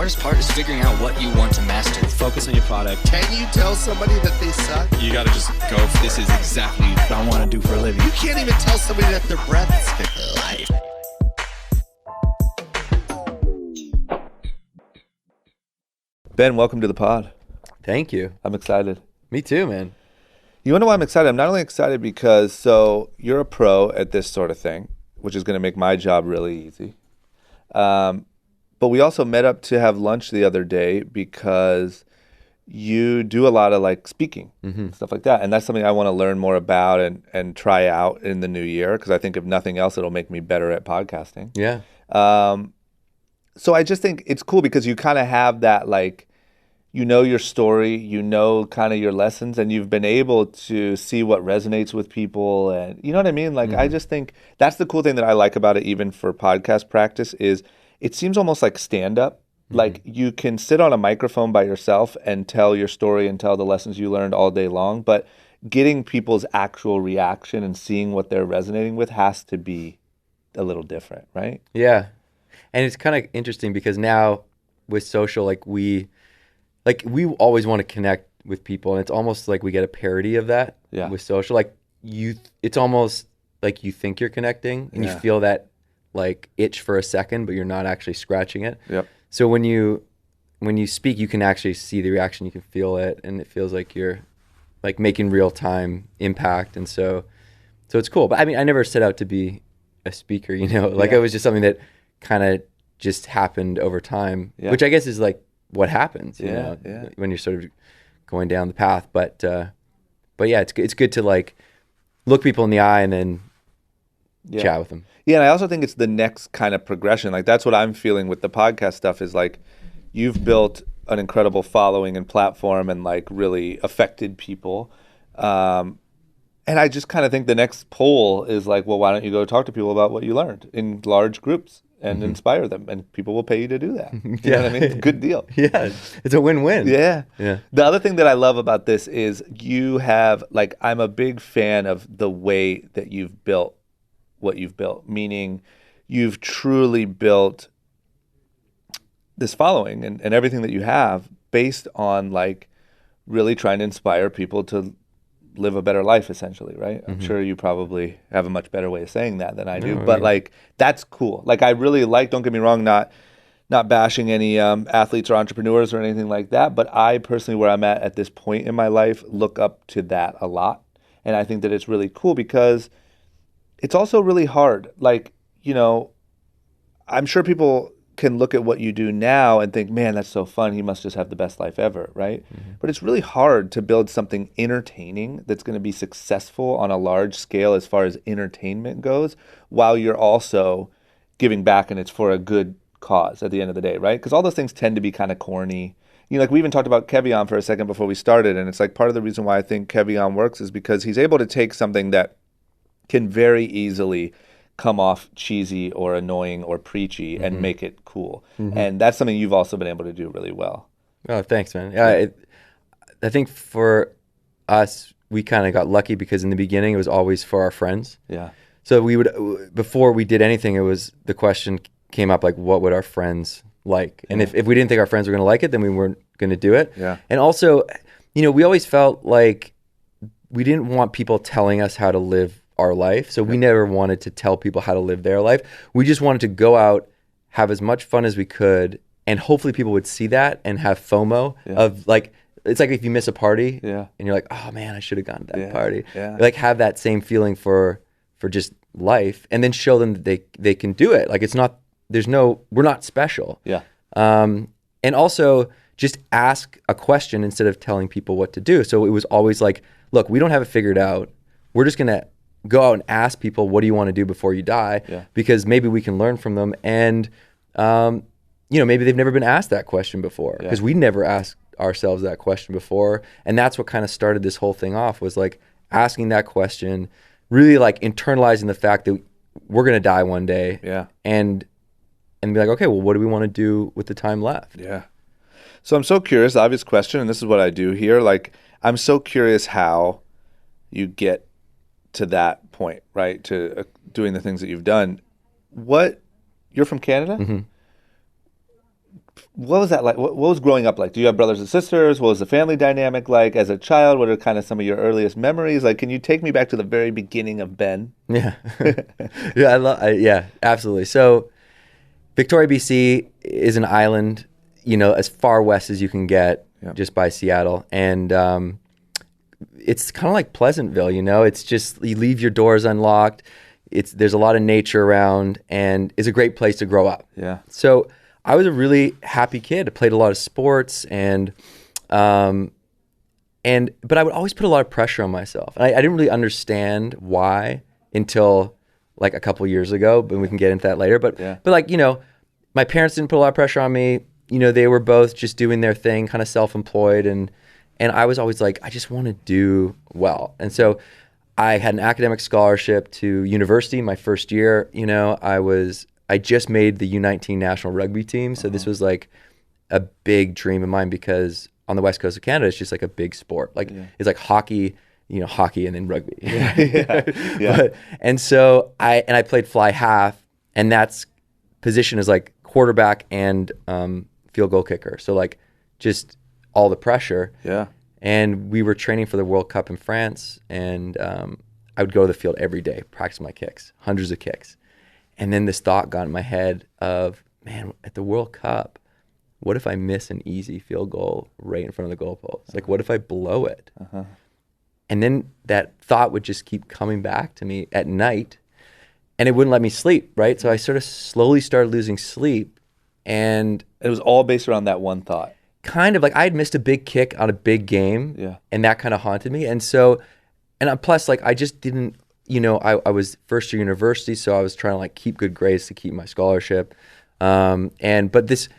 hardest part is figuring out what you want to master. Focus on your product. Can you tell somebody that they suck? You got to just go, this is exactly what I want to do for a living. You can't even tell somebody that their breath is fit for life. Ben, welcome to the pod. Thank you. I'm excited. Me too, man. You want to know why I'm excited? I'm not only excited because, so you're a pro at this sort of thing, which is going to make my job really easy. But we also met up to have lunch the other day because you do a lot of like speaking, stuff like that. And that's something I want to learn more about and try out in the new year, because I think if nothing else, it'll make me better at podcasting. Yeah. So I just think it's cool because you kind of have that, like, you know your story, you know kind of your lessons, and you've been able to see what resonates with people. And you know what I mean? Like, I just think that's the cool thing that I like about it, even for podcast practice, is it seems almost like stand-up. Like, you can sit on a microphone by yourself and tell your story and tell the lessons you learned all day long, but getting people's actual reaction and seeing what they're resonating with has to be a little different, right? Yeah. And it's kind of interesting because now with social, we always want to connect with people, and it's almost like we get a parody of that with social. Like, it's almost like you think you're connecting and you feel that like itch for a second, but you're not actually scratching it. Yep. So when you speak, you can actually see the reaction, you can feel it, and it feels like you're like making real time impact. And so it's cool. But I mean, I never set out to be a speaker, it was just something that kind of just happened over time, which I guess is like what happens, when you're sort of going down the path. But yeah, it's good to like look people in the eye and then chat with them. Yeah, and I also think it's the next kind of progression. Like, that's what I'm feeling with the podcast stuff, is like, you've built an incredible following and platform and like really affected people. And I just kind of think the next poll is like, well, why don't you go talk to people about what you learned in large groups and inspire them, and people will pay you to do that. You know what I mean? It's a good deal. Yeah, it's a win-win. Yeah. Yeah. The other thing that I love about this is you have, like, I'm a big fan of the way that you've built what you've built, meaning you've truly built this following and everything that you have based on like really trying to inspire people to live a better life, essentially, right? I'm sure you probably have a much better way of saying that than I do, but like, that's cool. Like, I really like, don't get me wrong, not bashing any athletes or entrepreneurs or anything like that, but I personally, where I'm at this point in my life, look up to that a lot. And I think that it's really cool because it's also really hard. Like, I'm sure people can look at what you do now and think, man, that's so fun. He must just have the best life ever, right? But it's really hard to build something entertaining that's going to be successful on a large scale as far as entertainment goes, while you're also giving back, and it's for a good cause at the end of the day, right? Because all those things tend to be kind of corny. Like, we even talked about Kevion for a second before we started, and it's like part of the reason why I think Kevion works is because he's able to take something that can very easily come off cheesy or annoying or preachy and make it cool. And that's something you've also been able to do really well. Oh, thanks, man. I think for us, we kind of got lucky because in the beginning, it was always for our friends. Yeah. So we would, before we did anything, the question came up like, what would our friends like? And if we didn't think our friends were going to like it, then we weren't going to do it. Yeah. And also, we always felt like we didn't want people telling us how to live our life. So we never wanted to tell people how to live their life. We just wanted to go out, have as much fun as we could, and hopefully people would see that and have FOMO of like, it's like if you miss a party and you're like, oh man, I should have gone to that party. Yeah. Like, have that same feeling for just life, and then show them that they can do it. Like, we're not special. Yeah. And also just ask a question instead of telling people what to do. So it was always like, look, we don't have it figured out. We're just going to go out and ask people, what do you want to do before you die? Yeah. Because maybe we can learn from them. And, maybe they've never been asked that question before, because we never asked ourselves that question before. And that's what kind of started this whole thing off, was like asking that question, really like internalizing the fact that we're going to die one day. Yeah. And be like, okay, well, what do we want to do with the time left? Yeah. So I'm so curious, obvious question, and this is what I do here. Like, I'm so curious how you get to that point, right? To doing the things that you've done. You're from Canada? what was that like? What was growing up like? Do you have brothers and sisters? What was the family dynamic like as a child? What are kind of some of your earliest memories? Like, can you take me back to the very beginning of Ben? Yeah. Yeah, absolutely. So Victoria, BC is an island, as far west as you can get, just by Seattle. And it's kind of like Pleasantville, it's just, you leave your doors unlocked. There's a lot of nature around, and it's a great place to grow up. Yeah. So I was a really happy kid. I played a lot of sports, but I would always put a lot of pressure on myself. And I didn't really understand why until like a couple years ago, but we can get into that later. But my parents didn't put a lot of pressure on me. They were both just doing their thing, kind of self-employed, and I was always like, I just want to do well. And so I had an academic scholarship to university my first year. I just made the U19 national rugby team. So this was like a big dream of mine, because on the west coast of Canada, it's just like a big sport. It's like hockey, hockey and then rugby. So I played fly half, and that's position is like quarterback and field goal kicker. So like just all the pressure. Yeah. And we were training for the World Cup in France, and I would go to the field every day, practice my kicks, hundreds of kicks. And then this thought got in my head of, man, at the World Cup, what if I miss an easy field goal right in front of the goalpost? Like, what if I blow it? And then that thought would just keep coming back to me at night, and it wouldn't let me sleep, right? So I sort of slowly started losing sleep, and it was all based around that one thought. Kind of like I had missed a big kick on a big game, and that kind of haunted me. And so, plus, like, I just didn't, I was first year university, so I was trying to like keep good grades to keep my scholarship. But this,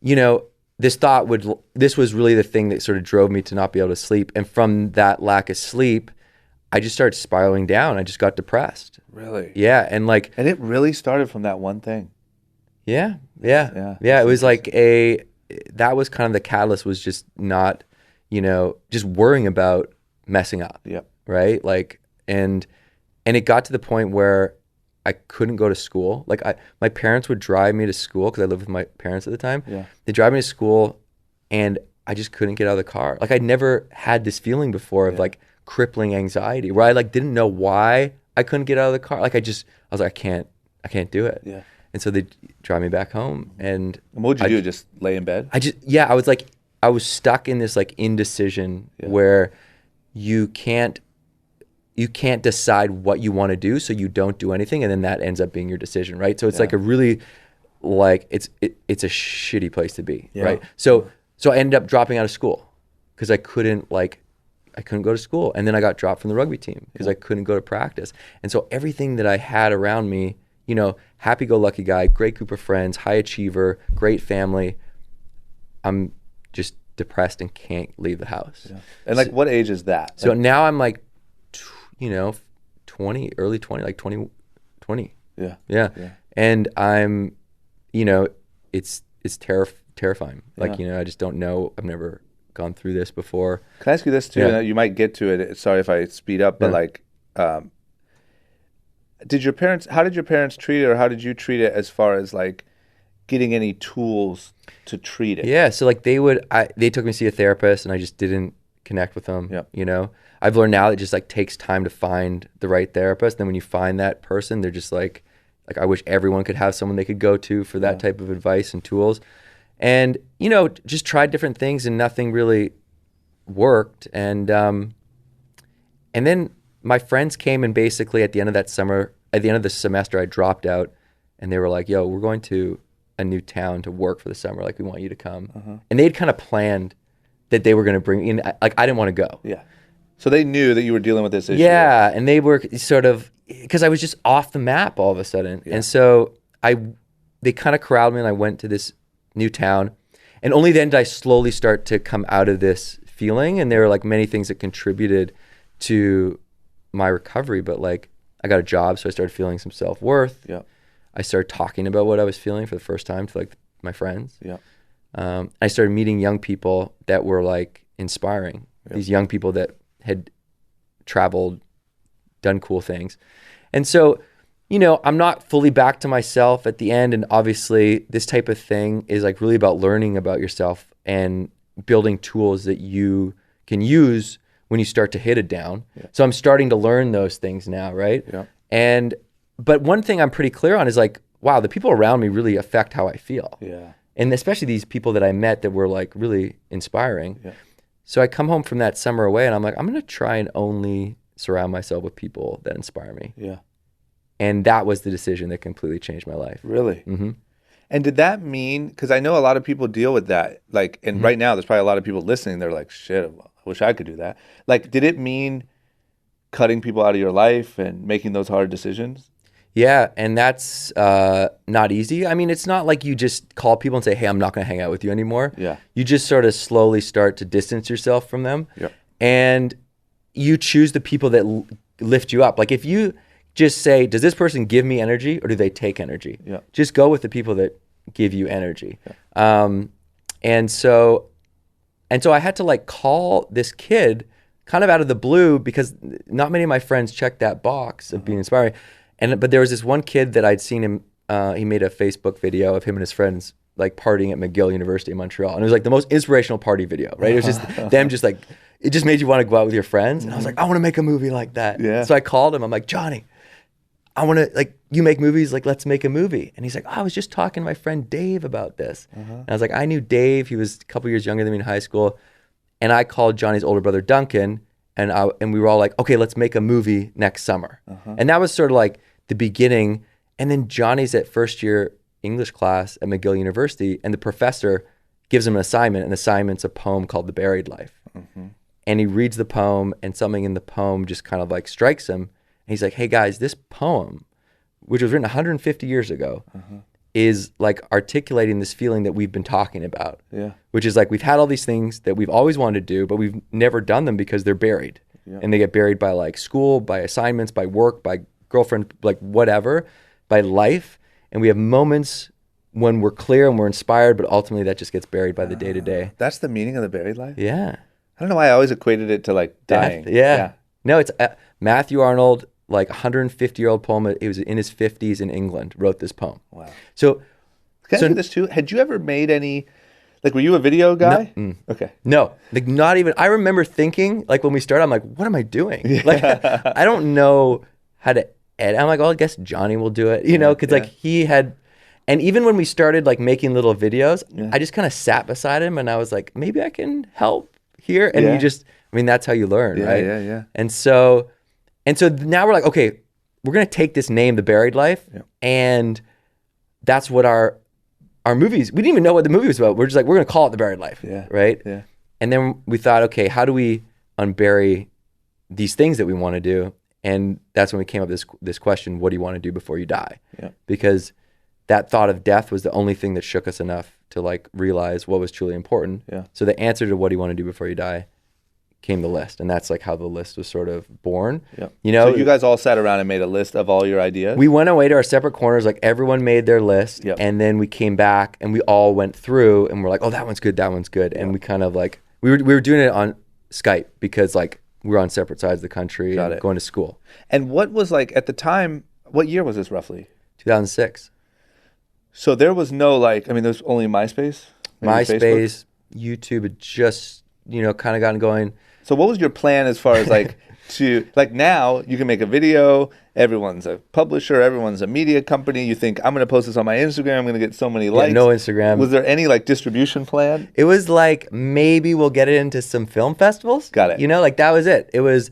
this was really the thing that sort of drove me to not be able to sleep. And from that lack of sleep, I just started spiraling down. I just got depressed. Really? Yeah. And it really started from that one thing. Yeah. It was like that was kind of the catalyst, was just not, just worrying about messing up. Yep. Right. And it got to the point where I couldn't go to school. Like my parents would drive me to school, because I lived with my parents at the time. Yeah. They drive me to school, and I just couldn't get out of the car. Like I'd never had this feeling before of like crippling anxiety, where I like didn't know why I couldn't get out of the car. Like I was like, I can't do it. Yeah. And so they drive me back home. And what would you do? Just lay in bed? I was stuck in this like indecision where you can't decide what you want to do, so you don't do anything, and then that ends up being your decision, right? So it's like a really, like, it's a shitty place to be, right? So I ended up dropping out of school, because I couldn't go to school, and then I got dropped from the rugby team because I couldn't go to practice. And so everything that I had around me, happy-go-lucky guy, great group of friends, high achiever, great family, I'm just depressed and can't leave the house. Yeah. And like, what age is that? So now I'm like, 20, early 20, like 20. Yeah. And I'm, it's terrifying. Like, I just don't know. I've never gone through this before. Can I ask you this too? Yeah. You might get to it. Sorry if I speed up, but how did your parents treat it, or how did you treat it, as far as like getting any tools to treat it? Yeah. So like they took me to see a therapist, and I just didn't connect with them. Yeah. I've learned now that it just like takes time to find the right therapist. Then when you find that person, they're just like I wish everyone could have someone they could go to for that type of advice and tools. And, just tried different things, and nothing really worked. And then my friends came, and basically at the end of the semester, I dropped out, and they were like, yo, we're going to a new town to work for the summer. Like, we want you to come. And they'd kind of planned that they were going to bring in, like, I didn't want to go. Yeah. So they knew that you were dealing with this issue. Yeah. And they were sort of, because I was just off the map all of a sudden. Yeah. And so they kind of corralled me, and I went to this new town. And only then did I slowly start to come out of this feeling. And there were like many things that contributed to my recovery. But like, I got a job, so I started feeling some self-worth. Yeah. I started talking about what I was feeling for the first time to like my friends. Yeah. I started meeting young people that were like inspiring. Yeah. These young people that had traveled, done cool things. And so I'm not fully back to myself at the end. And obviously this type of thing is like really about learning about yourself and building tools that you can use when you start to hit it down. Yeah. So I'm starting to learn those things now, right? Yeah. But one thing I'm pretty clear on is like, wow, the people around me really affect how I feel. Yeah. And especially these people that I met that were like really inspiring. Yeah. So I come home from that summer away and I'm like, I'm going to try and only surround myself with people that inspire me. Yeah. And that was the decision that completely changed my life. Really? Mm-hmm. And did that mean, because I know a lot of people deal with that, like, and right now there's probably a lot of people listening, they're like, shit, I wish I could do that. Like, did it mean cutting people out of your life and making those hard decisions? Yeah, and that's not easy. I mean, it's not like you just call people and say, hey, I'm not going to hang out with you anymore. Yeah. You just sort of slowly start to distance yourself from them. Yeah. And you choose the people that lift you up. Like if you just say, does this person give me energy or do they take energy? Yeah. Just go with the people that give you energy. Yeah. And so I had to like call this kid kind of out of the blue because not many of my friends checked that box of being inspiring. But there was this one kid that I'd seen him, he made a Facebook video of him and his friends like partying at McGill University in Montreal. And it was like the most inspirational party video, right? It was just them just like, it just made you want to go out with your friends. And I was like, I want to make a movie like that. Yeah. So I called him. I'm like, Johnny, I want to, like, you make movies, like, let's make a movie. And he's like, I was just talking to my friend Dave about this. And I was like, I knew Dave. He was a couple years younger than me in high school. And I called Johnny's older brother, Duncan, and we were all like, okay, let's make a movie next summer. And that was sort of like the beginning. And then Johnny's at first year English class at McGill University, and the professor gives him an assignment, and the assignment's a poem called The Buried Life. And he reads the poem, and something in the poem just kind of like strikes him. And he's like, hey guys, this poem, which was written 150 years ago, is like articulating this feeling that we've been talking about. Yeah. Which is like, we've had all these things that we've always wanted to do, but we've never done them because they're buried. Yeah. And they get buried by like school, by assignments, by work, by girlfriend, like whatever, by life. And we have moments when we're clear and we're inspired, but ultimately that just gets buried by the day to day. That's the meaning of the buried life? Yeah. I don't know why I always equated it to like dying. Death. Yeah. No, it's Matthew Arnold, like 150-year-old poem. It was in his 50s in England, wrote this poem. Wow. So, can I do this too? Had you ever made any, like, were you a video guy? No, okay. No, like not even, I remember thinking, like when we started, I'm like, what am I doing? Yeah. Like, I don't know how to edit. I'm like, oh, I guess Johnny will do it, you know, because like he had, and even when we started like making little videos, I just kind of sat beside him and I was like, maybe I can help here. And you just, I mean, that's how you learn, right? Yeah. And so now we're like, okay, we're going to take this name, The Buried Life, and that's what our movies, we didn't even know what the movie was about. We're just like, we're going to call it The Buried Life, right? Yeah. And then we thought, okay, how do we unbury these things that we want to do? And that's when we came up with this question, what do you want to do before you die? Yeah. Because that thought of death was the only thing that shook us enough to like realize what was truly important. Yeah. So the answer to what do you want to do before you die came the list. And that's like how the list was sort of born. Yeah. You know, so you guys all sat around and made a list of all your ideas? We went away to our separate corners, like everyone made their list. Yep. And then we came back and we all went through and we're like, oh, that one's good, that one's good. And we kind of like, we were doing it on Skype because like we were on separate sides of the country and going to school. And what was like, at the time, what year was this roughly? 2006. So there was no like, I mean, there's only MySpace? MySpace, YouTube had just, you know, kind of gotten going. So what was your plan as far as like to, like now you can make a video, everyone's a publisher, everyone's a media company. You think, I'm going to post this on my Instagram, I'm going to get so many likes. No Instagram. Was there any like distribution plan? It was like, maybe we'll get it into some film festivals. Got it. You know, like that was it. It was,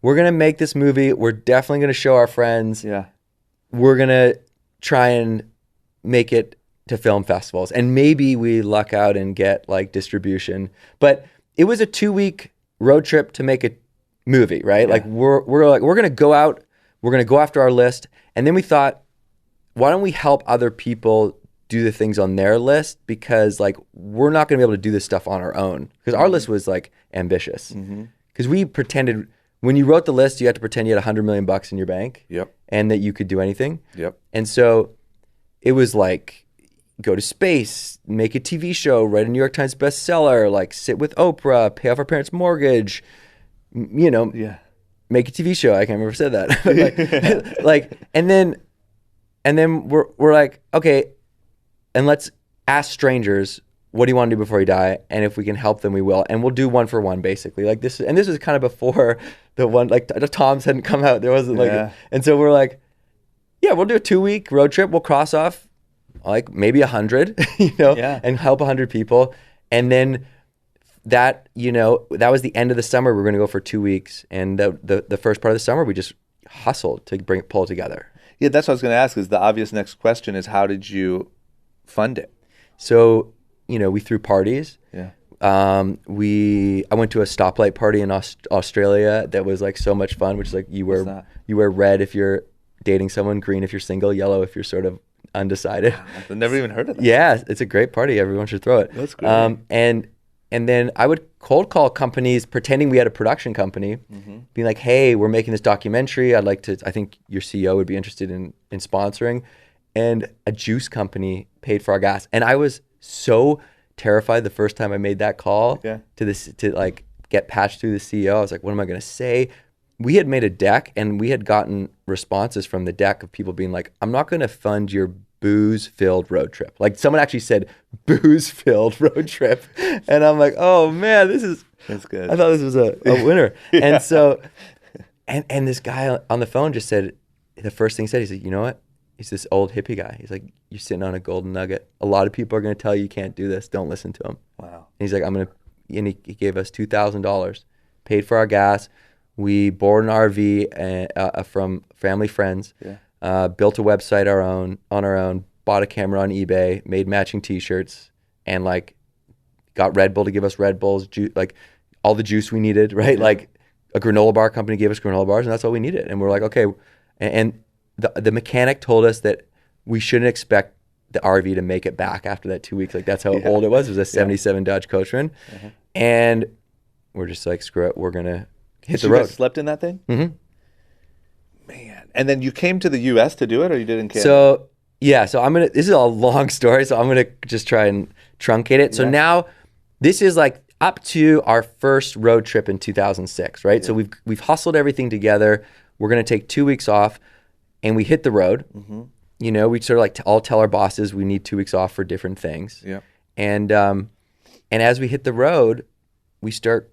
we're going to make this movie. We're definitely going to show our friends. Yeah. We're going to try and make it to film festivals. And maybe we luck out and get like distribution. But it was a 2-week road trip to make a movie, right? Yeah. Like we're going to go out, we're going to go after our list. And then we thought, why don't we help other people do the things on their list? Because like, we're not going to be able to do this stuff on our own. Because our list was like ambitious. Because we pretended, when you wrote the list, you had to pretend you had $100 million in your bank. Yep. And that you could do anything. Yep. And so it was like, go to space, make a TV show, write a New York Times bestseller, like sit with Oprah, pay off our parents' mortgage, you know, make a TV show. I can't remember if I said that. like, and then And then we're like, okay, and let's ask strangers, what do you want to do before you die? And if we can help them, we will. And we'll do one for one, basically. Like this, and this was kind of before the one, like the Toms hadn't come out. There wasn't like, and so we're like, yeah, we'll do a 2-week road trip. We'll cross off like maybe 100, and help 100 people. And then that, that was the end of the summer. We were going to go for 2 weeks. And the first part of the summer, we just hustled to pull it together. Yeah, that's what I was going to ask, is the obvious next question is, how did you fund it? So, we threw parties. Yeah. I went to a stoplight party in Australia that was like so much fun, which is like you wear red if you're dating someone, green if you're single, yellow if you're sort of undecided. I've never even heard of that. Yeah, it's a great party. Everyone should throw it. That's great. And then I would cold call companies pretending we had a production company, being like, hey, we're making this documentary. I think your CEO would be interested in sponsoring. And a juice company paid for our gas. And I was so terrified the first time I made that call to like get patched through the CEO. I was like, what am I going to say? We had made a deck, and we had gotten responses from the deck of people being like, I'm not going to fund your booze-filled road trip. Like someone actually said booze-filled road trip. And I'm like, oh man, that's good. I thought this was a winner. And so, and this guy on the phone just said, the first thing he said, he said, you know what? He's this old hippie guy. He's like, you're sitting on a golden nugget. A lot of people are going to tell you can't do this. Don't listen to him. Wow. And he's like, and he gave us $2,000, paid for our gas. We bought an RV from family friends, built a website on our own, bought a camera on eBay, made matching t-shirts, and like got Red Bull to give us Red Bulls, like all the juice we needed, right? Yeah. Like a granola bar company gave us granola bars, and that's all we needed. And we're like, okay. And the mechanic told us that we shouldn't expect the RV to make it back after that 2 weeks. Like that's how old it was. It was a 77 Dodge Coachman. And we're just like, screw it. We're going to hit the road. You guys slept in that thing? Mm-hmm. Man. And then you came to the U.S. to do it, or you did in Canada? So, yeah. So this is a long story, so I'm going to just try and truncate it. So now this is like up to our first road trip in 2006, right? Yeah. So we've hustled everything together. We're going to take 2 weeks off, and we hit the road. Mm-hmm. We sort of like all tell our bosses we need 2 weeks off for different things. Yeah. And as we hit the road, we start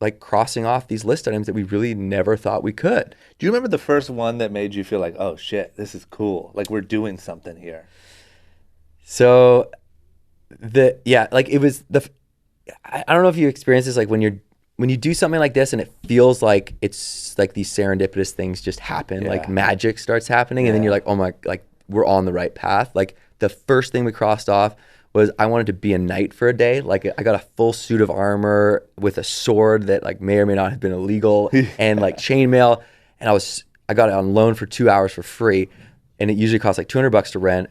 like crossing off these list items that we really never thought we could. Do you remember the first one that made you feel like, oh shit, this is cool. Like we're doing something here? So like it was I don't know if you experience this, like when you do something like this and it feels like it's like these serendipitous things just happen, like magic starts happening, and then you're like, oh my, like we're on the right path. Like the first thing we crossed off was I wanted to be a knight for a day. Like I got a full suit of armor with a sword that like may or may not have been illegal and like chainmail. And I got it on loan for 2 hours for free. And it usually costs like $200 to rent.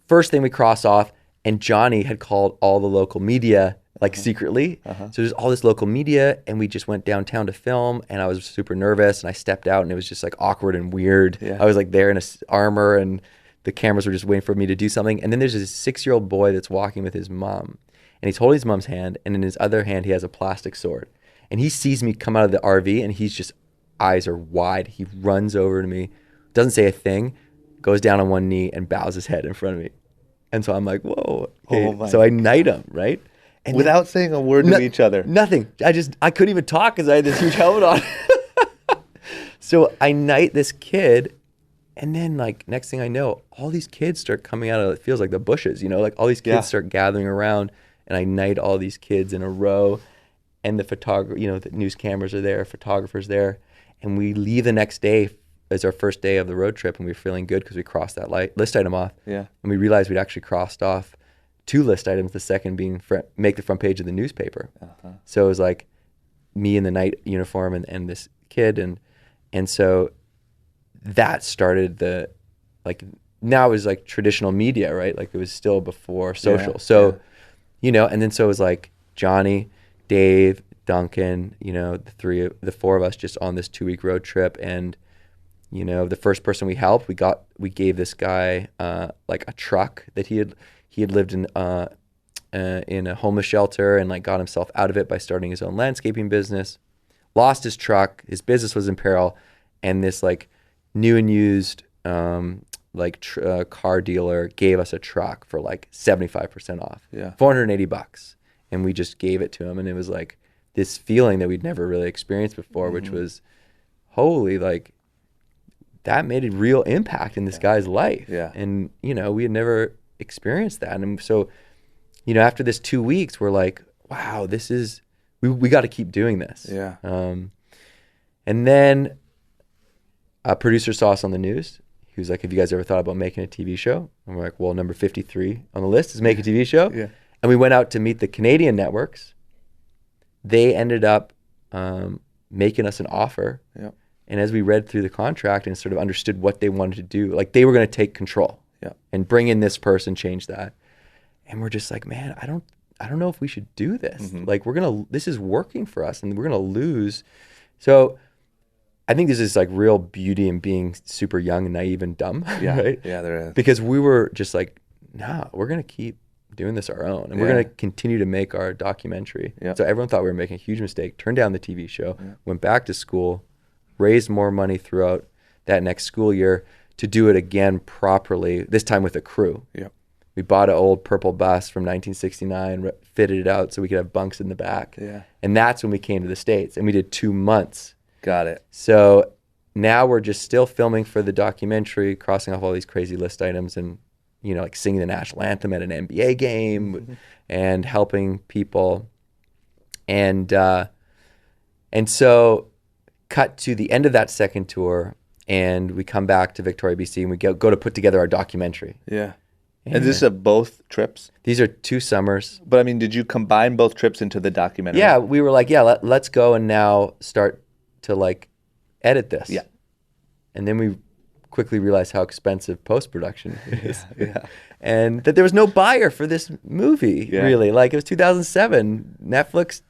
First thing we cross off, and Johnny had called all the local media like secretly. So there's all this local media, and we just went downtown to film, and I was super nervous, and I stepped out, and it was just like awkward and weird. I was like there in armor, and the cameras were just waiting for me to do something. And then there's this 6-year-old boy that's walking with his mom, and he's holding his mom's hand, and in his other hand he has a plastic sword. And he sees me come out of the RV, and he's just, eyes are wide. He runs over to me, doesn't say a thing, goes down on one knee and bows his head in front of me. And so I'm like, whoa. Okay. So I knight him, right? And without saying a word to each other. Nothing. I couldn't even talk because I had this huge helmet on. So I knight this kid, and then like next thing I know, all these kids start coming out of, it feels like the bushes, like all these kids start gathering around, and I knight all these kids in a row, and the photographer, the news cameras are there, photographers there, and we leave the next day as our first day of the road trip, and we were feeling good because we crossed that list item off. Yeah. And we realized we'd actually crossed off 2 list items, the second being make the front page of the newspaper. So it was like me in the night uniform and this kid, and so that started now it was like traditional media, right? Like it was still before social. And then so it was like Johnny, Dave, Duncan, the 4 of us just on this 2-week road trip. And the first person we helped, we gave this guy like a truck that he had lived in a homeless shelter, and like got himself out of it by starting his own landscaping business. Lost his truck, his business was in peril, and this like new and used car dealer gave us a truck for like 75% off. Yeah. $480. And we just gave it to him. And it was like this feeling that we'd never really experienced before, which was, holy, like, that made a real impact in this guy's life. Yeah. And, we had never experienced that. And so, after this 2 weeks, we're like, wow, this is, we got to keep doing this. Yeah. And then a producer saw us on the news. He was like, have you guys ever thought about making a TV show? And we're like, well, number 53 on the list is make a TV show. Yeah. And we went out to meet the Canadian networks. They ended up making us an offer. Yep. And as we read through the contract and sort of understood what they wanted to do, like they were going to take control and bring in this person, change that. And we're just like, man, I don't know if we should do this. Like this is working for us and we're going to lose. So I think there's this like real beauty in being super young and naive and dumb, right? Yeah, there is. Because we were just like, nah, we're going to keep doing this our own. And we're going to continue to make our documentary. Yeah. So everyone thought we were making a huge mistake, turned down the TV show, went back to school, raised more money throughout that next school year to do it again properly, this time with a crew. Yep. We bought an old purple bus from 1969, fitted it out so we could have bunks in the back. Yeah. And that's when we came to the States. And we did 2 months. Got it. So now we're just still filming for the documentary, crossing off all these crazy list items and, like singing the national anthem at an NBA game and helping people. And so cut to the end of that second tour and we come back to Victoria, BC and we go to put together our documentary. Yeah. And this is both trips? These are 2 summers. But I mean, did you combine both trips into the documentary? Yeah, we were like, let's go and now start to like edit this. Yeah. And then we quickly realized how expensive post-production is. Yeah. And that there was no buyer for this movie, really. Like it was 2007. Netflix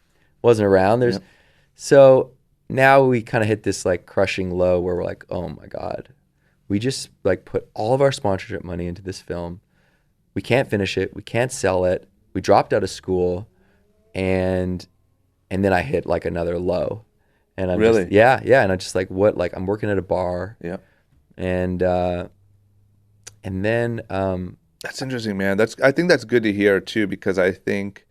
wasn't around. So now we kind of hit this like crushing low where we're like, oh my God, we just like put all of our sponsorship money into this film. We can't finish it. We can't sell it. We dropped out of school, and then I hit like another low, and I'm really, and I'm just like, what? Like I'm working at a bar, and then that's interesting, man. I think that's good to hear too, because I think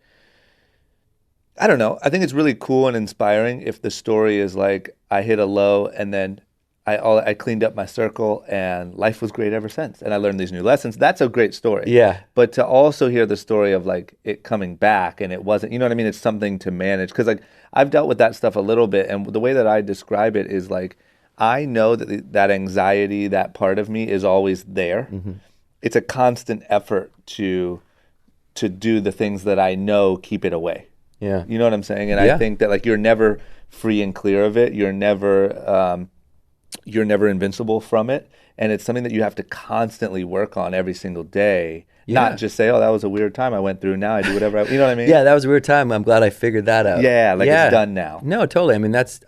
it's really cool and inspiring if the story is like I hit a low and then I cleaned up my circle and life was great ever since. And I learned these new lessons. That's a great story. Yeah. But to also hear the story of like it coming back and it wasn't, you know what I mean? It's something to manage. Because like I've dealt with that stuff a little bit. And the way that I describe it is like, I know that that anxiety, that part of me is always there. It's a constant effort to do the things that I know keep it away. Yeah. You know what I'm saying? And I think that like you're never free and clear of it. You're never invincible from it, and it's something that you have to constantly work on every single day. Not just say, oh, that was a weird time I went through, now I do whatever you know what I mean? Yeah, that was a weird time. I'm glad I figured that out. It's done now. No, totally. I mean, that's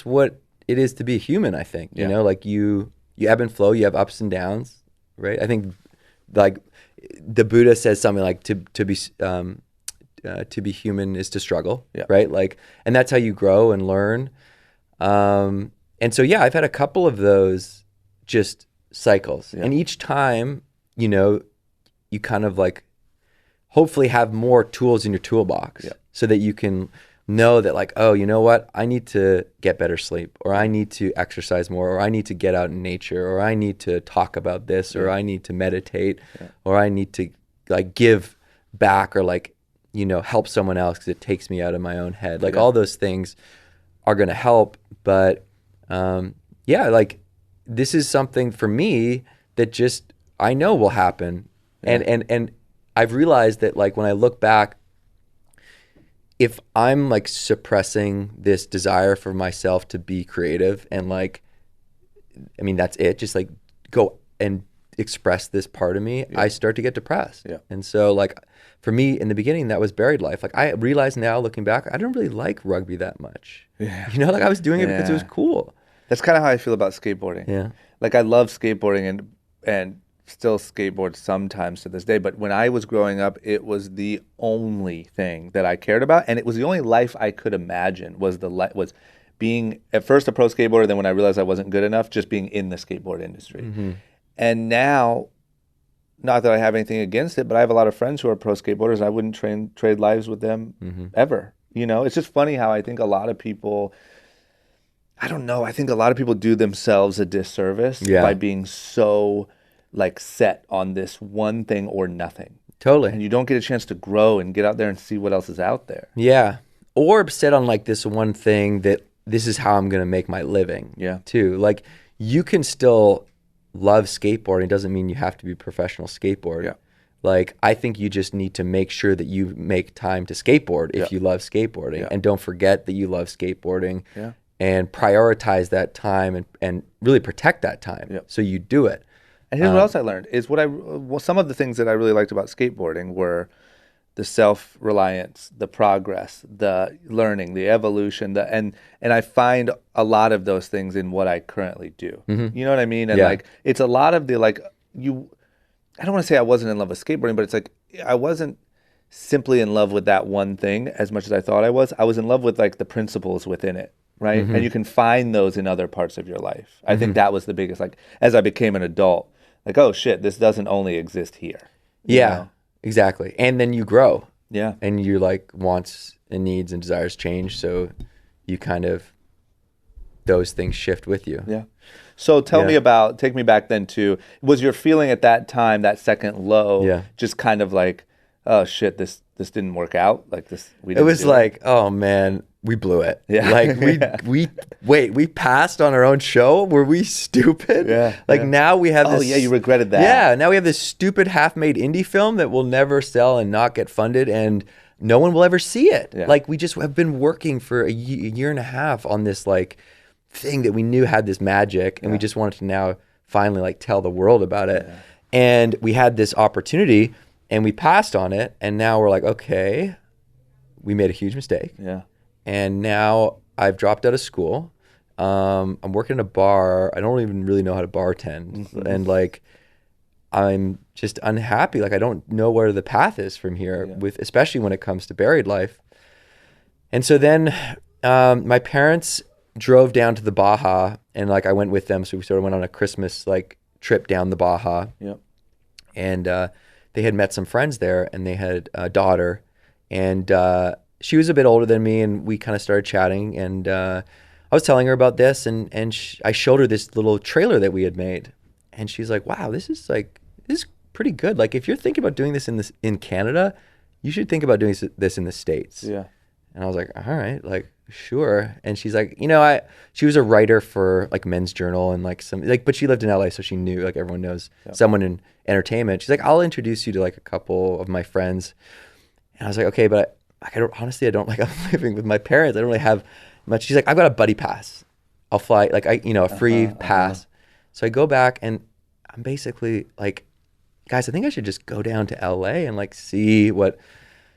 what it is to be a human, I think. You know, like you ebb and flow, you have ups and downs, right? I think like the Buddha says something like to be human is to struggle, right? Like, and that's how you grow and learn. And so, I've had a couple of those just cycles. And each time, you kind of like hopefully have more tools in your toolbox so that you can know that like, oh, you know what? I need to get better sleep, or I need to exercise more, or I need to get out in nature, or I need to talk about this, or I need to meditate, or I need to like give back, or like, help someone else because it takes me out of my own head. Like all those things are going to help. But like this is something for me that just I know will happen. And I've realized that like when I look back, if I'm like suppressing this desire for myself to be creative and like, I mean, that's it, just like go and express this part of me, I start to get depressed. And so like for me in the beginning, that was buried life. Like I realize now looking back, I don't really like rugby that much. Like I was doing it because it was cool. That's kind of how I feel about skateboarding. Like I love skateboarding and still skateboard sometimes to this day. But when I was growing up, it was the only thing that I cared about, and it was the only life I could imagine was being at first a pro skateboarder. Then when I realized I wasn't good enough, just being in the skateboard industry. And now, not that I have anything against it, but I have a lot of friends who are pro skateboarders, and I wouldn't trade lives with them ever. You know, it's just funny how I think a lot of people, I don't know, I think a lot of people do themselves a disservice by being so like set on this one thing or nothing. Totally. And you don't get a chance to grow and get out there and see what else is out there. Yeah. Or set on like this one thing that this is how I'm going to make my living. Yeah. Too. Like you can still love skateboarding. It doesn't mean you have to be a professional skateboarder. Yeah. Like I think you just need to make sure that you make time to skateboard if you love skateboarding, and don't forget that you love skateboarding, and prioritize that time and really protect that time so you do it. And here's what else I learned is some of the things that I really liked about skateboarding were the self-reliance, the progress, the learning, the evolution, and I find a lot of those things in what I currently do. You know what I mean? And like it's a lot of the like I don't want to say I wasn't in love with skateboarding, but it's like I wasn't simply in love with that one thing as much as I thought I was. I was in love with like the principles within it, right? And you can find those in other parts of your life. I think that was the biggest, like as I became an adult, like, oh shit, this doesn't only exist here. You know? Exactly. And then you grow. Yeah. And your like wants and needs and desires change. So you kind of, those things shift with you. Yeah. So take me back then to, was your feeling at that time, that second low, just kind of like, oh shit, this didn't work out? Like this, it was like, oh man, we blew it. Yeah. Like we passed on our own show. Were we stupid? Yeah. Like now we have this. Oh yeah, you regretted that. Yeah. Now we have this stupid half-made indie film that will never sell and not get funded, and no one will ever see it. Yeah. Like we just have been working for a year and a half on this like thing that we knew had this magic, and we just wanted to now finally like tell the world about it. And we had this opportunity and we passed on it, and now we're like, okay, we made a huge mistake. Yeah. And now I've dropped out of school. I'm working in a bar. I don't even really know how to bartend. And like, I'm just unhappy. Like I don't know where the path is from here with, especially when it comes to buried life. And so then my parents drove down to the Baja, and like I went with them. So we sort of went on a Christmas like trip down the Baja. Yep. And they had met some friends there, and they had a daughter, and she was a bit older than me, and we kind of started chatting, and I was telling her about this, and I showed her this little trailer that we had made, and she's like, wow, this is pretty good. Like if you're thinking about doing this in Canada, you should think about doing this in the States. Yeah. And I was like, all right, like sure. And she's like, she was a writer for like Men's Journal and like some like, but she lived in LA, so she knew, like everyone knows someone in entertainment. She's like, I'll introduce you to like a couple of my friends. And I was like, okay, but I don't like, I'm living with my parents. I don't really have much. She's like, I've got a buddy pass. I'll fly, like a free pass. So I go back, and I'm basically like, guys, I think I should just go down to LA and like see what.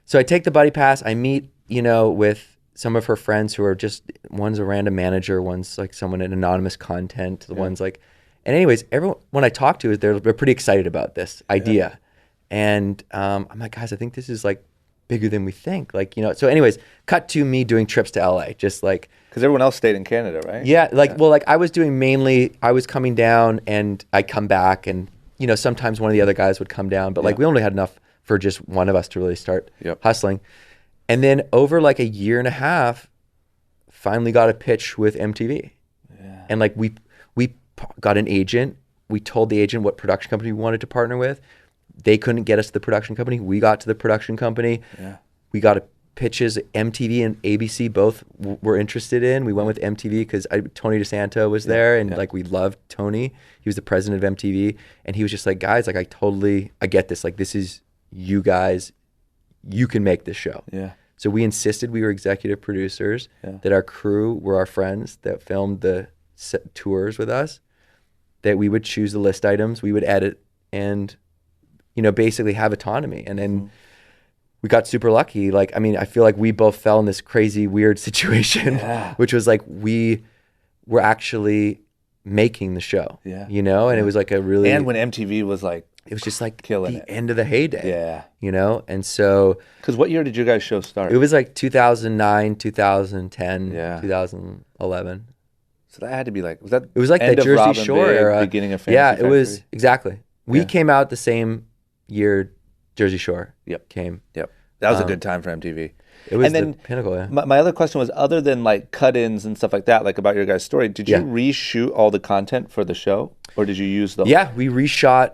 So I take the buddy pass. I meet, with some of her friends who are just, one's a random manager, one's like someone in anonymous content, the one's like, and anyways, everyone, when I talk to, they're pretty excited about this idea. And I'm like, guys, I think this is like bigger than we think. Like, so anyways, cut to me doing trips to LA, just like. Because everyone else stayed in Canada, right? Yeah. Well, like I was doing mainly, I was coming down and I'd come back, and, sometimes one of the other guys would come down, but like we only had enough for just one of us to really start hustling. And then over like a year and a half, finally got a pitch with MTV. Yeah. And like we got an agent. We told the agent what production company we wanted to partner with. They couldn't get us to the production company. We got to the production company. Yeah. We got pitches. MTV and ABC both were interested in. We went with MTV because Tony DeSanto was there, and like we loved Tony. He was the president of MTV, and he was just like, guys, like I get this. Like this is you guys. You can make this show. Yeah. So we insisted we were executive producers, that our crew were our friends that filmed the tours with us, that we would choose the list items, we would edit, and, basically have autonomy. And then we got super lucky. Like, I mean, I feel like we both fell in this crazy, weird situation, which was like we were actually making the show, and it was like a really... And when MTV was like... It was just like killing the end of the heyday. Yeah. And so... Because what year did you guys' show start? It was like 2009, 2010, 2011. So that had to be like, was that It was like end that of Jersey Robin Shore Big, era. beginning of Fantasy Yeah, it Factory? was exactly. We Yeah. came out the same year Jersey Shore Yep. came. Yep. That was a good time for MTV. It was And then the pinnacle, yeah. my other question was, other than like cut-ins and stuff like that, like about your guys' story, did you Yeah. reshoot all the content for the show, or did you use the? Yeah, we reshot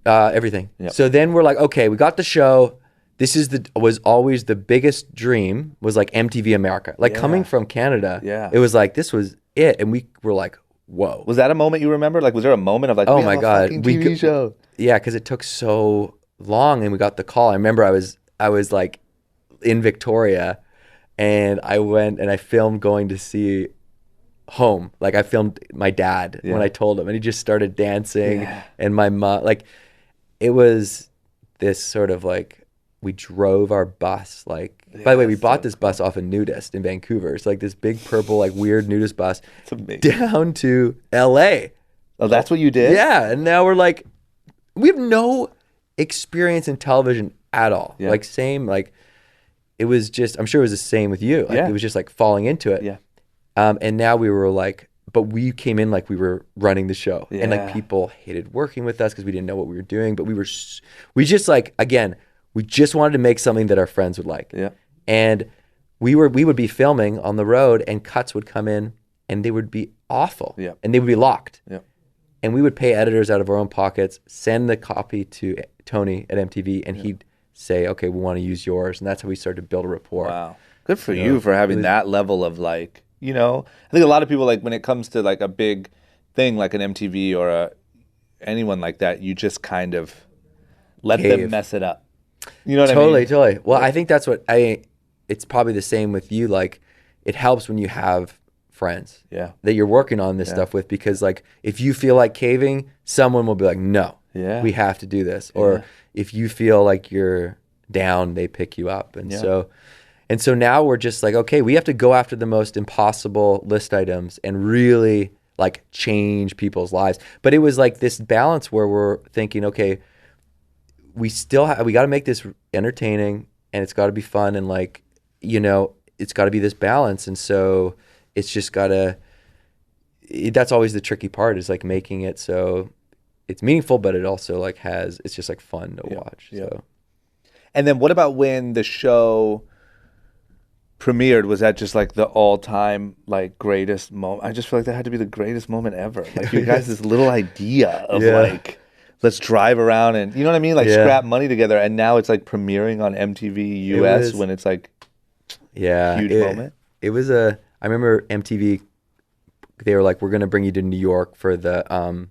everything. Yep. So then we're like, okay, we got the show. This was always the biggest dream, was like MTV America. Like coming from Canada, Yeah. it was like, this was it. And we were like, whoa. Was that a moment you remember? Like, was there a moment of like, Oh we my have a God. fucking TV show? Yeah, because it took so long and we got the call. I remember I was like in Victoria and I went and I filmed going to see Home. Like I filmed my dad when I told him, and he just started dancing. And my mom, like, it was this sort of like, we drove our bus. Like, by the way, we bought this bus off a nudist in Vancouver. It's like this big purple, like weird nudist bus It's amazing. down to LA. Oh, that's what you did? Yeah. And now we're like, we have no experience in television at all. Yeah. Like same, like it was just, I'm sure it was the same with you. Like Yeah. it was just like falling into it. Yeah. And now we were like, but we came in like we were running the show, and like Yeah. people hated working with us because we didn't know what we were doing. But we just like, again, we just wanted to make something that our friends would like. Yeah. And we would be filming on the road, and cuts would come in, and they would be awful. Yeah. And they would be locked. Yeah. And we would pay editors out of our own pockets, send the copy to Tony at MTV, and he'd say, okay, we want to use yours. And that's how we started to build a rapport. Wow. Good for you for having that level of like, you know, I think a lot of people, like when it comes to like a big thing like an MTV or anyone like that, you just kind of let them Cave. mess it up. You know what I Totally, mean? totally. Well, I think that's what it's probably the same with you. Like, it helps when you have friends Yeah. that you're working on this stuff with, because like if you feel like caving, someone will be like, no, Yeah. we have to do this. Or if you feel like you're down, they pick you up. And so now we're just like, okay, we have to go after the most impossible list items and really like change people's lives. But it was like this balance where we're thinking, okay, we got to make this entertaining, and it's got to be fun, and like, you know, it's got to be this balance. And so it's just got to, that's always the tricky part, is like making it so it's meaningful, but it also like it's just like fun to watch. yeah. So And then what about when the show premiered? Was that just like the all-time like greatest moment? I just feel like that had to be the greatest moment ever. Like you guys, this little idea of like, let's drive around and, you know what I mean? Like scrap money together. And now it's like premiering on MTV US when it's like huge moment. It was I remember MTV, they were like, we're going to bring you to New York for the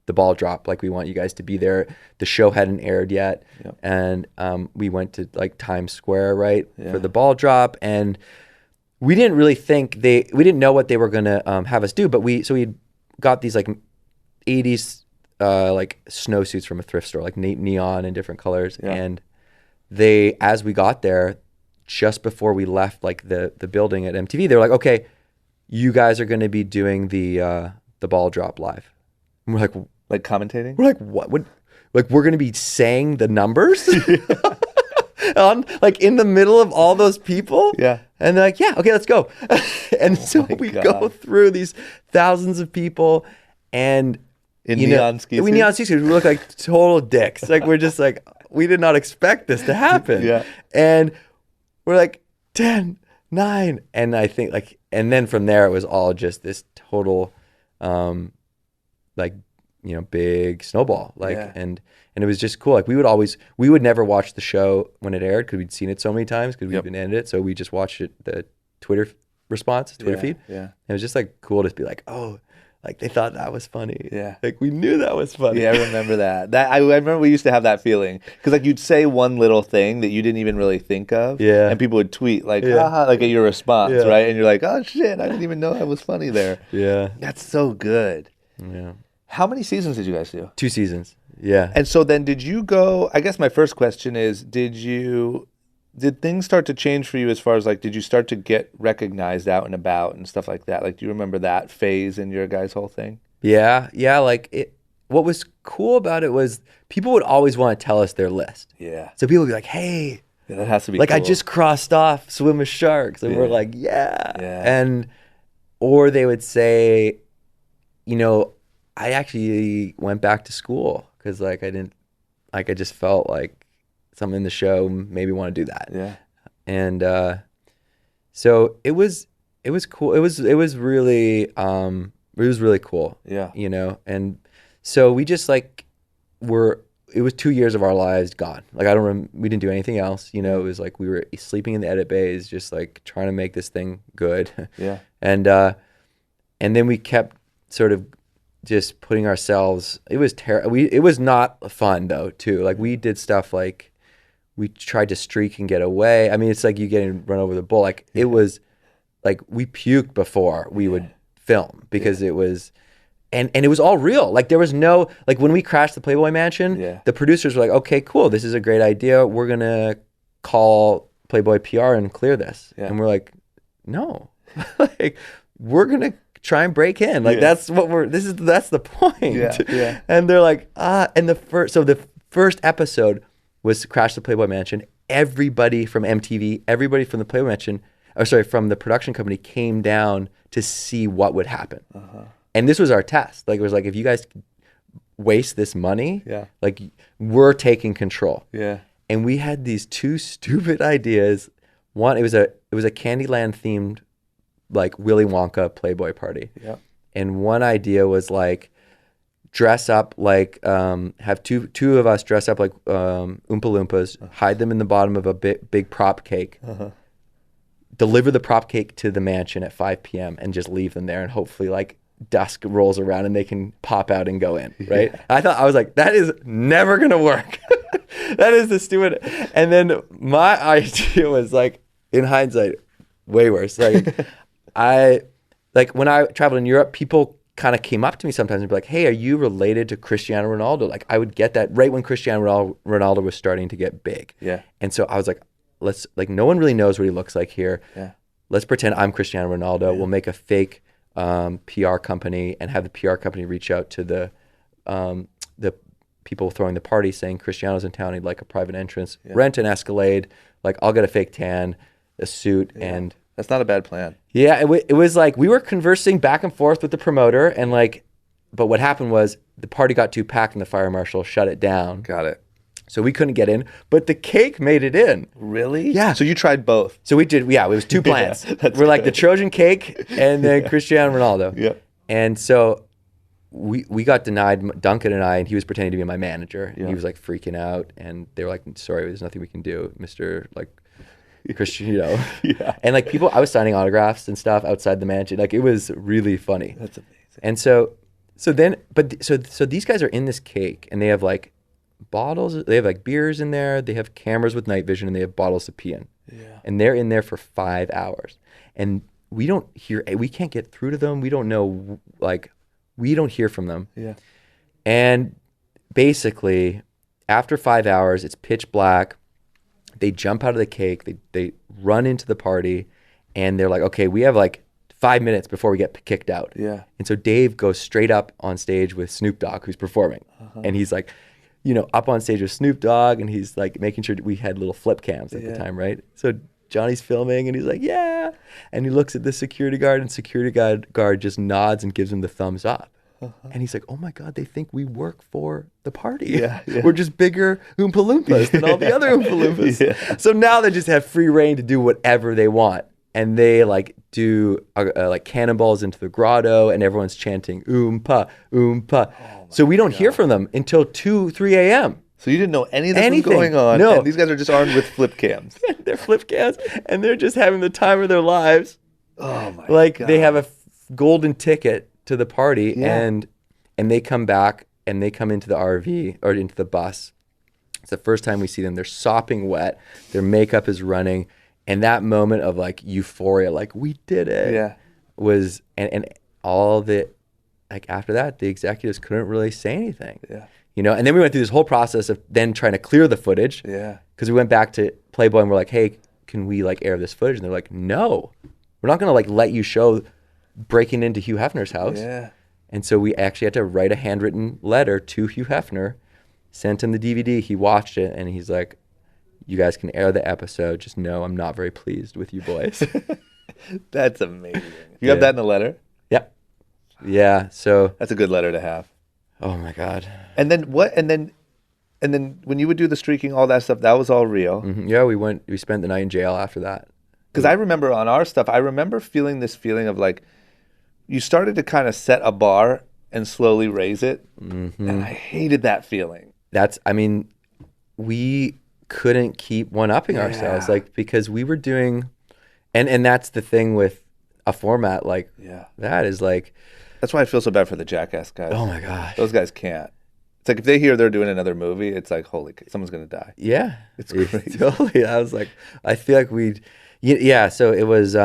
ball drop. Like, we want you guys to be there. The show hadn't aired yet. Yep. And we went to like Times Square, right, for the ball drop. And we didn't really think we didn't know what they were going to have us do. But we got these like 80s like snowsuits from a thrift store, like neon and different colors. Yeah. And as we got there, just before we left like the building at MTV, they were like, okay, you guys are going to be doing the ball drop live. And we're Like commentating? like, what? Like, we're going to be saying the numbers on like in the middle of all those people? Yeah. And they're like, yeah, okay, let's go. And so we go God. through these thousands of people, and In you know, neon ski we suits? neon ski suits. We look like total dicks. Like, we're just like, we did not expect this to happen. Yeah. And we're like 10, 9. And I think like, and then from there, it was all just this total, like, you know, big snowball. Like, Yeah. and it was just cool. Like, we would never watch the show when it aired, because we'd seen it so many times, because we'd been ended it. So we just watched it, the Twitter feed. Yeah. And it was just like cool to be like, oh, like they thought that was funny. Yeah. Like, we knew that was funny. Yeah, I remember that. I remember we used to have that feeling, because like you'd say one little thing that you didn't even really think of, Yeah. and people would tweet like, haha, like at your response, Yeah. right? And you're like, oh shit, I didn't even know I was funny there. Yeah. That's so good. Yeah. How many seasons did you guys do? 2 seasons. Yeah. And so then did you go, I guess my first question is, did things start to change for you as far as like, did you start to get recognized out and about and stuff like that? Like, do you remember that phase in your guys' whole thing? Yeah. Yeah. Like, what was cool about it was people would always want to tell us their list. Yeah. So people would be like, hey, Yeah, that has to be like, I cool. just crossed off swim with sharks. And we're like, yeah. Yeah. And or they would say, you know, I actually went back to school because like I just felt like something in the show made me want to do that. Yeah. And so it was cool. It was really cool. Yeah. You know, and so we just like it was 2 years of our lives gone. Like we didn't do anything else. You know, it was like we were sleeping in the edit bays, just like trying to make this thing good. Yeah. And then we kept sort of just putting ourselves. It was It was not fun though too. Like we did stuff like we tried to streak and get away. I mean, it's like you getting run over the bull. Like it was like we puked before we would film because it was. And it was all real. Like there was no, like when we crashed the Playboy Mansion, the producers were like, okay, cool. This is a great idea. We're going to call Playboy PR and clear this. Yeah. And we're like, no, like we're going to try and break in. Like that's what that's the point. Yeah. Yeah. And they're like, and the first episode was Crash the Playboy Mansion. Everybody from MTV, everybody from the Playboy Mansion, from the production company came down to see what would happen. And this was our test. Like it was like, if you guys waste this money, like we're taking control. Yeah. And we had these two stupid ideas. One, it was a Candyland themed like Willy Wonka Playboy party. Yeah. And one idea was like dress up like have two of us dress up like Oompa Loompas, hide them in the bottom of a big prop cake. Deliver the prop cake to the mansion at 5 p.m. and just leave them there, and hopefully like dusk rolls around and they can pop out and go in, right? I was like, that is never gonna work. That is the stupid. And then my idea was like, in hindsight, way worse. Like when I traveled in Europe, people kind of came up to me sometimes and be like, hey, are you related to Cristiano Ronaldo? Like I would get that right when Cristiano Ronaldo was starting to get big. Yeah. And so I was like, no one really knows what he looks like here. Yeah. Let's pretend I'm Cristiano Ronaldo. Yeah. We'll make a fake PR company and have the PR company reach out to the people throwing the party saying Cristiano's in town, he'd like a private entrance, rent an Escalade, like I'll get a fake tan, a suit, and that's not a bad plan. Yeah, it was like we were conversing back and forth with the promoter, and like, but what happened was the party got too packed and the fire marshal shut it down. Got it. So we couldn't get in, but the cake made it in. Really? Yeah. So you tried both. So we did, it was two plans. We're like the Trojan cake and then Cristiano Ronaldo. Yeah. And so we got denied, Duncan and I, and he was pretending to be my manager. And he was like freaking out, and they were like, sorry, there's nothing we can do, Mr. like Christian, you know. Yeah. And like people, I was signing autographs and stuff outside the mansion. Like it was really funny. That's amazing. And so these guys are in this cake and they have like bottles, they have like beers in there, they have cameras with night vision, and they have bottles to pee in. Yeah. And they're in there for 5 hours. And we can't get through to them. We don't know, like, we don't hear from them. Yeah. And basically, after 5 hours, it's pitch black. They jump out of the cake, they run into the party, and they're like, okay, we have like 5 minutes before we get kicked out. Yeah. And so Dave goes straight up on stage with Snoop Dogg, who's performing. And he's like, up on stage with Snoop Dogg, and he's like making sure we had little flip cams at the time, right? So Johnny's filming, and he's like, yeah. And he looks at the security guard, and security guard just nods and gives him the thumbs up. And he's like, oh my God, they think we work for the party. Yeah. We're just bigger Oompa Loompas than all the other Oompa Loompas. Yeah. So now they just have free reign to do whatever they want. And they like do like cannonballs into the grotto, and everyone's chanting Oompa, Oompa. So we don't hear from them until 2, 3 a.m. So you didn't know any of this was going on. No. And these guys are just armed with flip cams. They're flip cams, and they're just having the time of their lives. Oh my Like God. they have a golden ticket to the party, and they come back, and they come into the RV or into the bus. It's the first time we see them. They're sopping wet. Their makeup is running. And that moment of like euphoria, like we did it, was, and all the, like after that, the executives couldn't really say anything. Yeah. And then we went through this whole process of then trying to clear the footage. Yeah. Because we went back to Playboy and we're like, hey, can we like air this footage? And they're like, no, we're not going to like let you show breaking into Hugh Hefner's house. Yeah. And so we actually had to write a handwritten letter to Hugh Hefner, sent him the DVD. He watched it, and he's like, you guys can air the episode. Just know I'm not very pleased with you boys. That's amazing. You have that in a letter? Yeah. Yeah. So, That's a good letter to have. oh my God. And then what? And then when you would do the streaking, all that stuff, that was all real. Mhm. Yeah, we spent the night in jail after that. Because I remember on our stuff, I remember feeling this feeling of like, you started to kind of set a bar and slowly raise it. Mm-hmm. And I hated that feeling. I mean, we couldn't keep one-upping ourselves, like, because we were doing, and that's the thing with a format like that is like, that's why I feel so bad for the Jackass guys. oh my gosh. Those guys can't. It's like if they hear they're doing another movie, it's like, holy, someone's going to die. Yeah. It's crazy. Totally. I was like, I feel like yeah. So it was,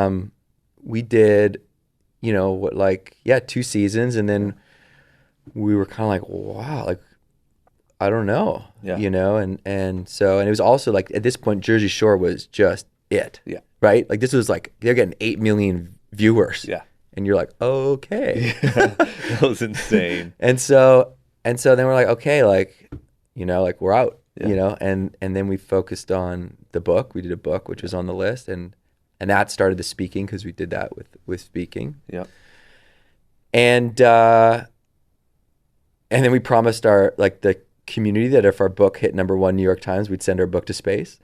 we did, you know, what, like, 2 seasons, and then we were kind of like, wow, like, I don't know, you know, and it was also like, at this point, Jersey Shore was just it, right? Like, this was like, they're getting 8 million viewers, and you're like, okay, that was insane. and so then we're like, okay, like, you know, like, we're out, you know, and then we focused on the book. We did a book, which was on the list, and that started the speaking, because we did that with speaking, and then we promised the community that if our book hit #1 New York Times, we'd send our book to space.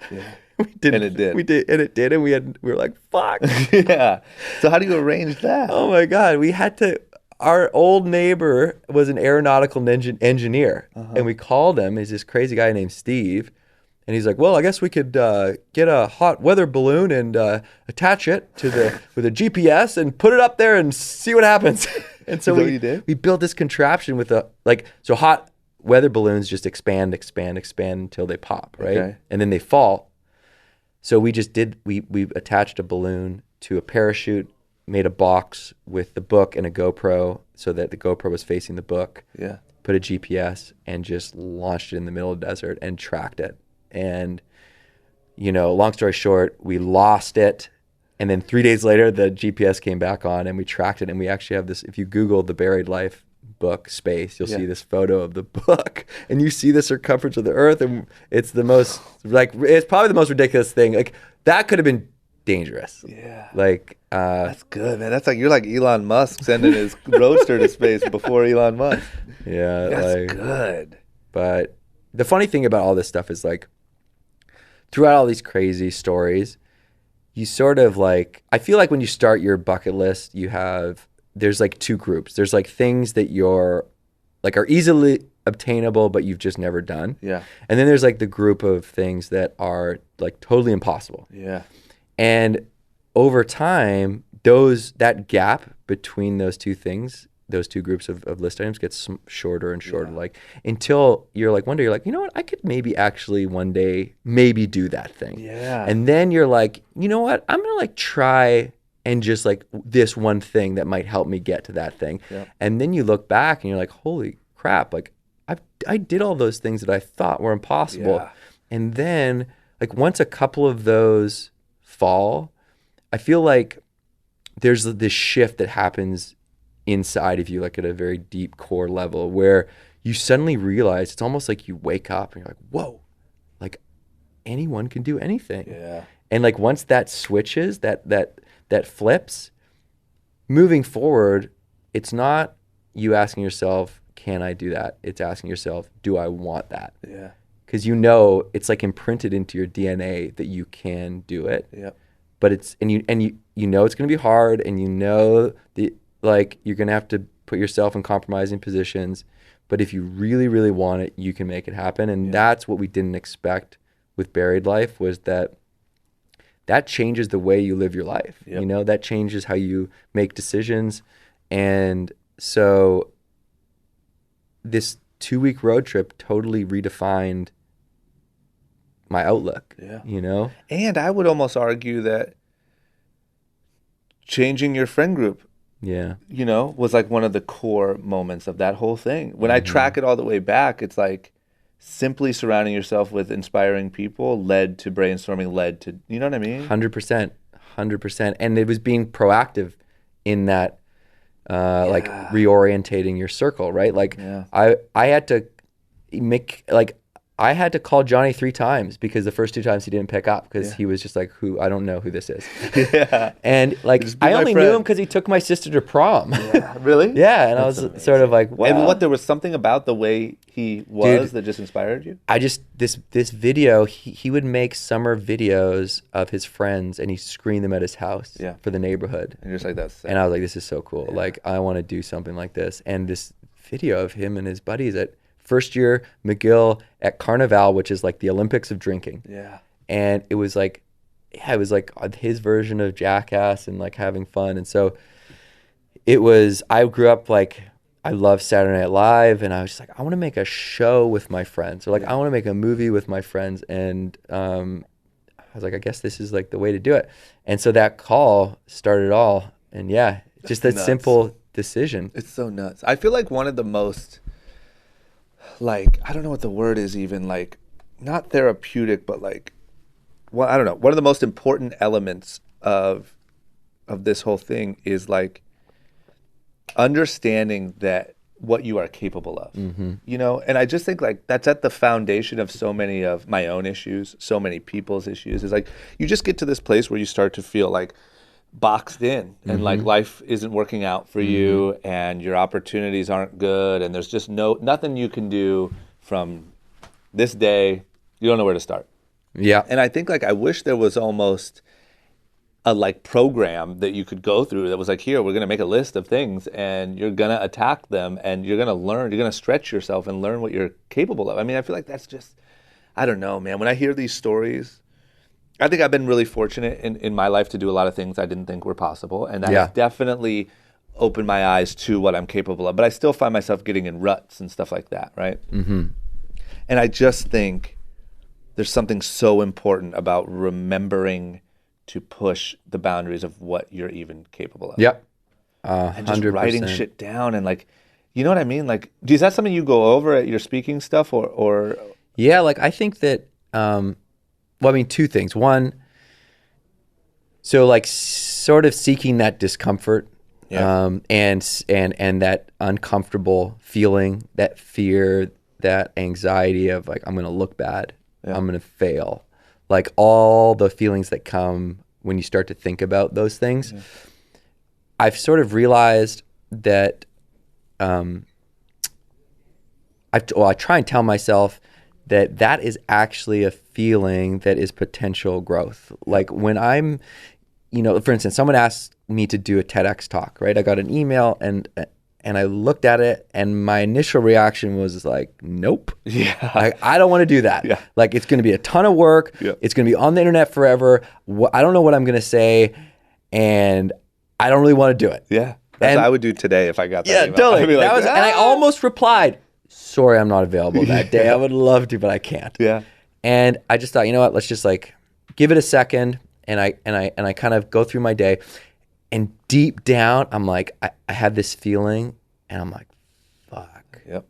We did, and it did. We did, and it did, and we were like, fuck. Yeah. So how do you arrange that? Oh my God, we had to. Our old neighbor was an aeronautical engineer, and we called him. He's this crazy guy named Steve, and he's like, "Well, I guess we could get a hot weather balloon and attach it with a GPS and put it up there and see what happens." And so we built this contraption with so hot weather balloons just expand until they pop, right? Okay. And then they fall. So we attached a balloon to a parachute, made a box with the book and a GoPro so that the GoPro was facing the book. Yeah. Put a GPS and just launched it in the middle of the desert and tracked it. And, you know, long story short, we lost it. And then 3 days later, the GPS came back on and we tracked it. And we actually have this, if you Google the Buried Life book space, you'll see this photo of the book, and you see the circumference of the earth, and it's the most, like, it's probably the most ridiculous thing. Like, that could have been dangerous. Yeah. Like, that's good, man. That's like, you're like Elon Musk sending his roadster to space before Elon Musk. Yeah. That's good. But the funny thing about all this stuff is, like, throughout all these crazy stories, you sort of, like, I feel like when you start your bucket list, there's like 2 groups. There's like things that are easily obtainable, but you've just never done. Yeah. And then there's like the group of things that are like totally impossible. Yeah. And over time, that gap between those 2 things, those 2 groups of list items gets shorter and shorter, like, until you're like, one day you're like, you know what, I could maybe actually one day maybe do that thing. Yeah. And then you're like, you know what, I'm gonna like try and just like this one thing that might help me get to that thing. Yep. And then you look back and you're like, holy crap, like I did all those things that I thought were impossible. Yeah. And then, like, once a couple of those fall, I feel like there's this shift that happens inside of you, like at a very deep core level, where you suddenly realize, it's almost like you wake up and you're like, whoa, like anyone can do anything. Yeah. And like once that switches, that flips, moving forward, it's not you asking yourself, can I do that? It's asking yourself, do I want that? Yeah. Because you know it's like imprinted into your DNA that you can do it. Yeah. But it's you know it's gonna be hard, and you know that, like, you're gonna have to put yourself in compromising positions. But if you really, really want it, you can make it happen. And that's what we didn't expect with Buried Life, was that changes the way you live your life. Yep. You know, that changes how you make decisions. And so this 2-week road trip totally redefined my outlook. Yeah. You know? And I would almost argue that changing your friend group, you know, was like one of the core moments of that whole thing. When I track it all the way back, it's like simply surrounding yourself with inspiring people led to brainstorming, led to, you know what I mean? 100%. And it was being proactive in that, like, reorientating your circle, right? Like, I had to make, like, I had to call Johnny 3 times because the first 2 times he didn't pick up because he was just like, I don't know who this is. Yeah. And like, Just be I my only knew friend. him because he took my sister to prom. Yeah, really? Yeah, and I was sort of like, wow. And what, there was something about the way he was that just inspired you? I just, this video, he would make summer videos of his friends and he screened them at his house for the neighborhood. And you're just like, that's sick. And I was like, this is so cool. Like, I want to do something like this. And this video of him and his buddies at first year McGill at Carnival, which is like the Olympics of drinking. Yeah. And it was like his version of Jackass and like having fun. And so it was, I grew up like, I love Saturday Night Live, and I was just like, I want to make a show with my friends. Or like, I want to make a movie with my friends. And I was like, I guess this is like the way to do it. And so that call started it all. And yeah, just that simple decision. It's so nuts. I feel like one of the most, like, I don't know what the word is even, like, not therapeutic, but like, well, I don't know. One of the most important elements of this whole thing is like understanding that what you are capable of, you know? And I just think like that's at the foundation of so many of my own issues, so many people's issues, is like, you just get to this place where you start to feel like boxed in and like life isn't working out for you and your opportunities aren't good. And there's just nothing you can do from this day. You don't know where to start. Yeah. And I think like, I wish there was almost a like program that you could go through that was like, here, we're going to make a list of things and you're going to attack them and you're going to learn, you're going to stretch yourself and learn what you're capable of. I mean, I feel like that's just, I don't know, man. When I hear these stories, I think I've been really fortunate in my life to do a lot of things I didn't think were possible. And that has definitely opened my eyes to what I'm capable of. But I still find myself getting in ruts and stuff like that, right? And I just think there's something so important about remembering to push the boundaries of what you're even capable of. Yep. And just writing shit down and like, you know what I mean? Like, is that something you go over at your speaking stuff or? Yeah, like I think that, well, I mean, 2 things. One, so like sort of seeking that discomfort and that uncomfortable feeling, that fear, that anxiety of like, I'm going to look bad. I'm going to fail. Like all the feelings that come when you start to think about those things. I've sort of realized that I try and tell myself that is actually a feeling that is potential growth. Like when I'm, you know, for instance, someone asked me to do a TEDx talk, right? I got an email and I looked at it and my initial reaction was like, nope. Yeah. Like, I don't want to do that. Yeah. Like it's going to be a ton of work. Yeah. It's going to be on the internet forever. I don't know what I'm going to say and I don't really want to do it. Yeah. That's what I would do today if I got that Yeah, email. totally. I'd be like, And I almost replied, sorry, I'm not available that day. I would love to, but I can't. Yeah. And I just thought, you know what, let's just like give it a second. And I kind of go through my day. And deep down, I'm like, I had this feeling and I'm like, fuck. Yep.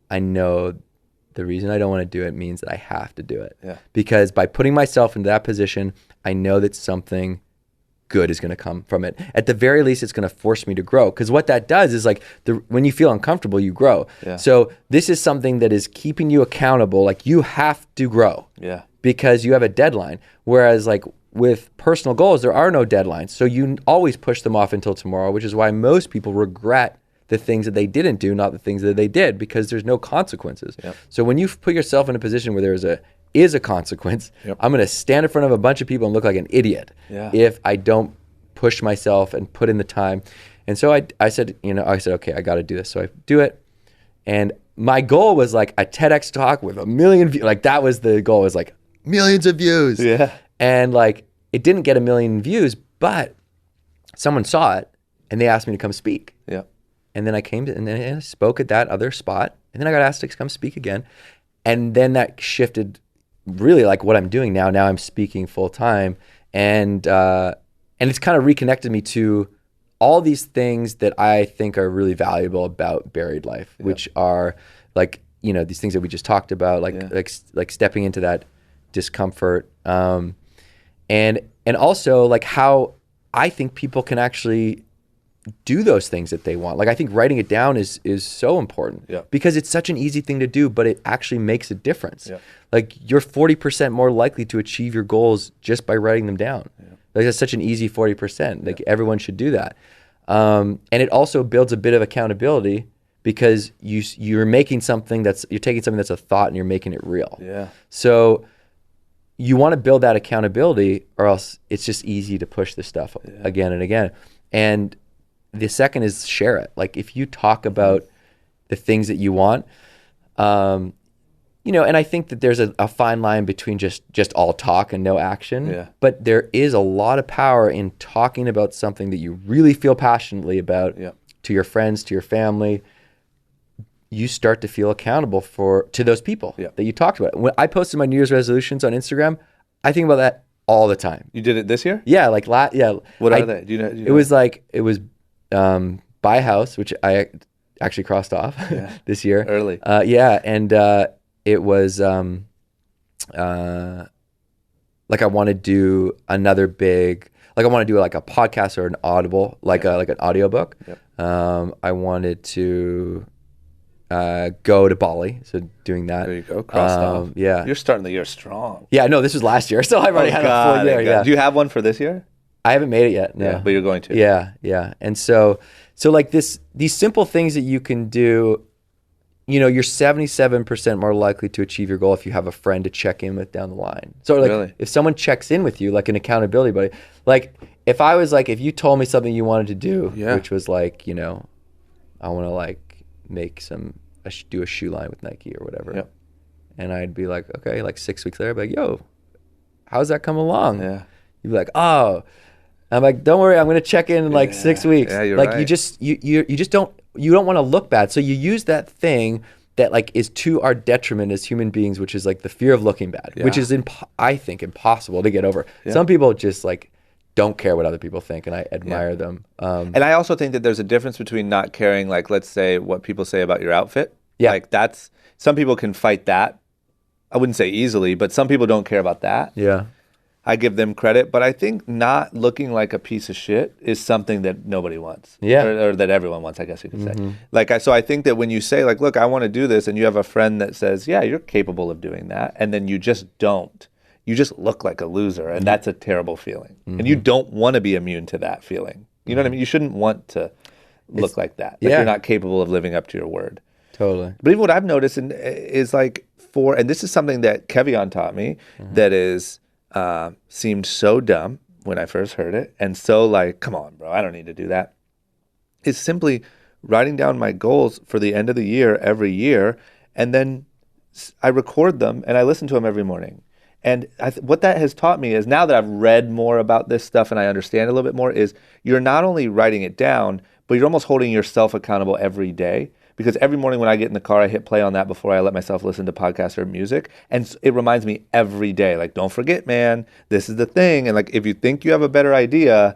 I know the reason I don't want to do it means that I have to do it. Yeah. Because by putting myself into that position, I know that something good is going to come from it. At the very least, it's going to force me to grow. Because what that does is like, when you feel uncomfortable, you grow. Yeah. So this is something that is keeping you accountable. Like you have to grow. Yeah. Because you have a deadline. Whereas like with personal goals, there are no deadlines. So you always push them off until tomorrow, which is why most people regret the things that they didn't do, not the things that they did, because there's no consequences. Yep. So when you put yourself in a position where there is a consequence, I'm going to stand in front of a bunch of people and look like an idiot if I don't push myself and put in the time. And so I said, okay, I got to do this. So I do it. And my goal was like a TEDx talk with 1 million views. Like that was the goal, was like millions of views. Yeah. And like, it didn't get 1 million views, but someone saw it and they asked me to come speak. Yeah. And then I came to, and then I spoke at that other spot. And then I got asked to come speak again. And then that shifted really like what I'm doing now. Now I'm speaking full time. And it's kind of reconnected me to all these things that I think are really valuable about buried life, which are like, you know, these things that we just talked about, like stepping into that discomfort. And also like how I think people can actually do those things that they want. Like I think writing it down is so important because it's such an easy thing to do, but it actually makes a difference. Yeah. Like you're 40% more likely to achieve your goals just by writing them down. Yeah. Like that's such an easy 40%. Like everyone should do that. And it also builds a bit of accountability because you're taking something that's a thought and you're making it real. Yeah. So you want to build that accountability or else it's just easy to push this stuff again and again. And the second is share it. Like if you talk about the things that you want, you know, and I think that there's a fine line between just all talk and no action. Yeah. But there is a lot of power in talking about something that you really feel passionately about to your friends, to your family. You start to feel accountable to those people that you talked about. When I posted my New Year's resolutions on Instagram, I think about that all the time. You did it this year? Yeah, like What are they? Do you know? It was buy a house, which I actually crossed off this year. Early. And it was like I want to do another big, like I want to do like a podcast or an Audible, like an audiobook. Yep. I wanted to go to Bali, so doing that. There you go, crossed off. Yeah. You're starting the year strong. Yeah, no, this was last year, so I've already had a full year. Yeah. Do you have one for this year? I haven't made it yet. No. Yeah, but you're going to. Yeah. And so like these simple things that you can do, you know, you're 77% more likely to achieve your goal if you have a friend to check in with down the line. So like if someone checks in with you, like an accountability buddy, like if you told me something you wanted to do, which was like, you know, I want to like make do a shoe line with Nike or whatever. Yep. And I'd be like, okay, like 6 weeks later, I'd be like, yo, how's that come along? Yeah. You'd be like, oh, I'm like, don't worry, I'm gonna check in like 6 weeks. Yeah, you're like right. You just don't want to look bad. So you use that thing that like is to our detriment as human beings, which is like the fear of looking bad, which is I think impossible to get over. Yeah. Some people just like don't care what other people think, and I admire them. And I also think that there's a difference between not caring, like let's say what people say about your outfit. Yeah. Like some people can fight that. I wouldn't say easily, but some people don't care about that. Yeah. I give them credit, but I think not looking like a piece of shit is something that nobody wants. Yeah. Or that everyone wants, I guess you could say. So I think that when you say like, look, I want to do this, and you have a friend that says, yeah, you're capable of doing that, and then you just don't. You just look like a loser, and that's a terrible feeling. And you don't want to be immune to that feeling. You know what I mean? You shouldn't want to look like that. Like you're not capable of living up to your word. Totally. But even what I've noticed is like and this is something that Kevion taught me that is seemed so dumb when I first heard it, and so like, come on, bro, I don't need to do that. Is simply writing down my goals for the end of the year every year, and then I record them and I listen to them every morning. And what that has taught me is, now that I've read more about this stuff and I understand a little bit more, is you're not only writing it down, but you're almost holding yourself accountable every day. Because every morning when I get in the car, I hit play on that before I let myself listen to podcasts or music. And it reminds me every day, like, don't forget, man, this is the thing. And like, if you think you have a better idea,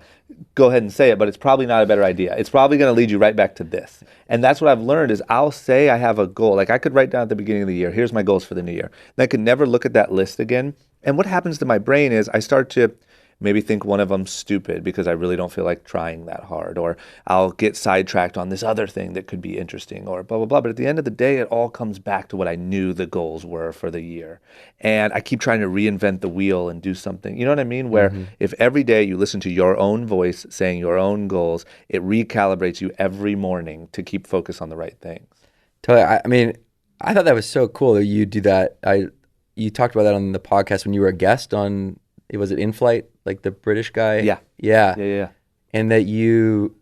go ahead and say it, but it's probably not a better idea. It's probably going to lead you right back to this. And that's what I've learned is I'll say I have a goal. Like I could write down at the beginning of the year, here's my goals for the new year. And I could never look at that list again. And what happens to my brain is I start to maybe think one of them's stupid because I really don't feel like trying that hard, or I'll get sidetracked on this other thing that could be interesting, or blah, blah, blah. But at the end of the day, it all comes back to what I knew the goals were for the year. And I keep trying to reinvent the wheel and do something, you know what I mean? Where if every day you listen to your own voice saying your own goals, it recalibrates you every morning to keep focus on the right things. Totally. I mean, I thought that was so cool that you do that. You talked about that on the podcast when you were a guest on, was it In Flight, like the British guy? Yeah. And that you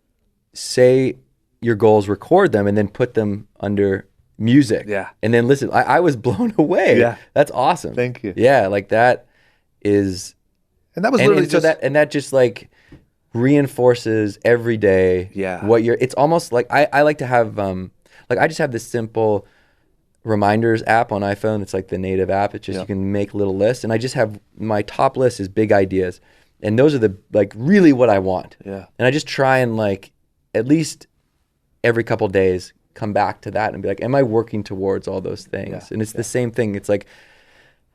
say your goals, record them, and then put them under music. Yeah. And then listen. I was blown away. Yeah. That's awesome. Thank you. Yeah, like that is. And that was literally so that just like reinforces every day. Yeah. What you're. It's almost like I like to have like I just have this simple reminders app on iPhone. It's like the native app. It's just you can make little lists, and I just have my top list is big ideas, and those are the like really what I want. Yeah. And I just try and like at least every couple of days come back to that and be like, am I working towards all those things? And it's the same thing. It's like,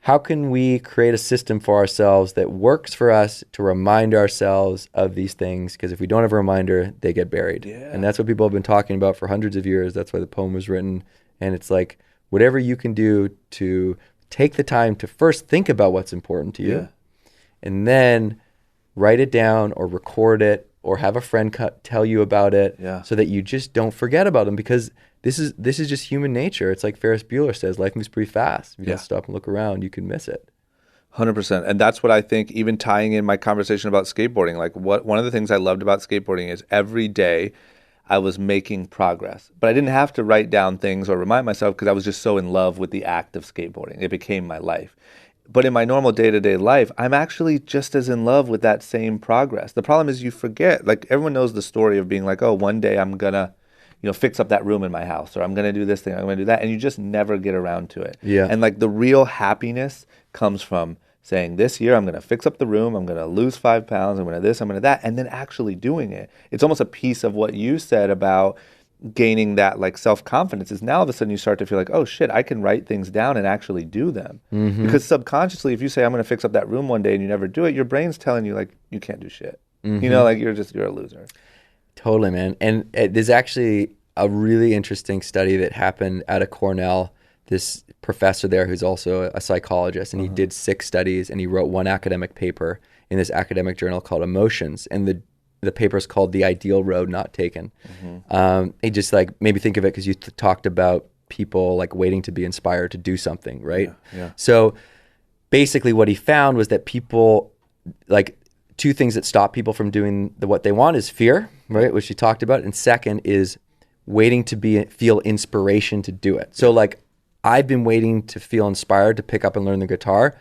how can we create a system for ourselves that works for us to remind ourselves of these things? Because if we don't have a reminder, they get buried. Yeah. And that's what people have been talking about for hundreds of years. That's why the poem was written. And it's like, whatever you can do to take the time to first think about what's important to you, and then write it down or record it or have a friend tell you about it, so that you just don't forget about them. Because this is just human nature. It's like Ferris Bueller says, life moves pretty fast. If you don't stop and look around, you can miss it. 100%. And that's what I think, even tying in my conversation about skateboarding, like one of the things I loved about skateboarding is every day I was making progress. But I didn't have to write down things or remind myself because I was just so in love with the act of skateboarding. It became my life. But in my normal day-to-day life, I'm actually just as in love with that same progress. The problem is you forget. Like, everyone knows the story of being like, oh, one day I'm going to, fix up that room in my house, or I'm going to do this thing, I'm going to do that. And you just never get around to it. Yeah. And like the real happiness comes from saying, this year I'm going to fix up the room, I'm going to lose 5 pounds, I'm going to this, I'm going to that, and then actually doing it. It's almost a piece of what you said about gaining that like self-confidence is now all of a sudden you start to feel like, oh shit, I can write things down and actually do them. Because subconsciously, if you say I'm going to fix up that room one day and you never do it, your brain's telling you like, you can't do shit. Like you're a loser. Totally, man. And there's actually a really interesting study that happened out of Cornell. This professor there who's also a psychologist, and he did 6 studies, and he wrote one academic paper in this academic journal called Emotions, and the paper is called The Ideal Road Not Taken. He just like maybe think of it because you talked about people like waiting to be inspired to do something, right? Yeah. So basically what he found was that people, like 2 things that stop people from doing what they want is fear, right, which you talked about, and second is waiting to feel inspiration to do it. So like I've been waiting to feel inspired to pick up and learn the guitar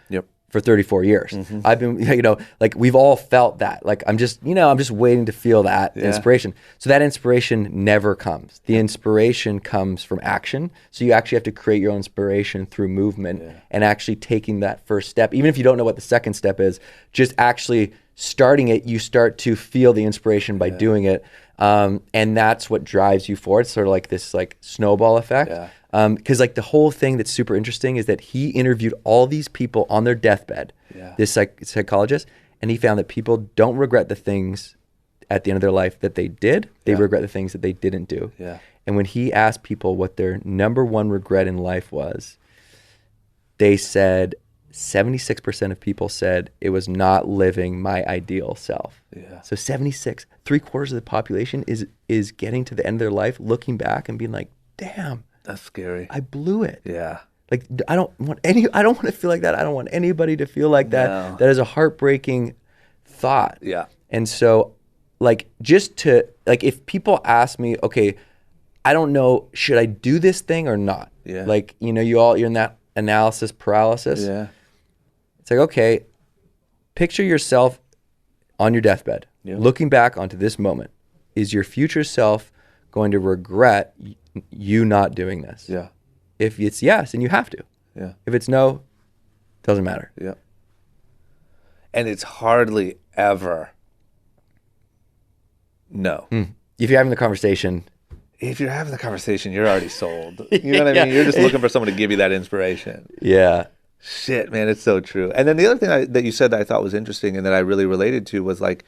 for 34 years. I've been, like we've all felt that. Like I'm just waiting to feel that inspiration. So that inspiration never comes. The inspiration comes from action. So you actually have to create your own inspiration through movement and actually taking that first step. Even if you don't know what the second step is, just actually starting it, you start to feel the inspiration by doing it. And that's what drives you forward. It's sort of like this like snowball effect. Because like the whole thing that's super interesting is that he interviewed all these people on their deathbed, this psychologist, and he found that people don't regret the things at the end of their life that they did. They regret the things that they didn't do. And when he asked people what their number one regret in life was, they said 76% of people said it was not living my ideal self. So 76, 3/4 of the population is getting to the end of their life, looking back and being like, damn, that's scary. I blew it. Like I don't want to feel like that. I don't want anybody to feel like that. No. That is a heartbreaking thought. And so like just to like if people ask me, okay, I don't know, should I do this thing or not? Like, you're in that analysis paralysis. It's like, okay, picture yourself on your deathbed, looking back onto this moment. Is your future self going to regret you not doing this? If it's yes, then you have to. If it's no, doesn't matter. And it's hardly ever no. If you're having the conversation, you're already sold. You know what I mean? You're just looking for someone to give you that inspiration. Shit, man, it's so true. And then the other thing that you said that I thought was interesting and that I really related to was like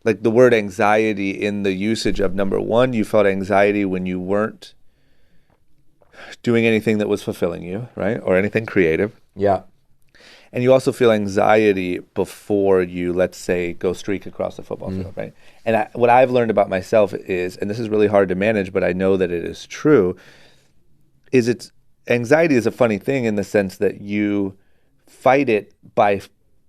the word anxiety in the usage of number one, you felt anxiety when you weren't doing anything that was fulfilling you, right? Or anything creative. And you also feel anxiety before you, let's say, go streak across the football field, right? And what I've learned about myself is, and this is really hard to manage, but I know that it is true, is anxiety is a funny thing in the sense that you fight it by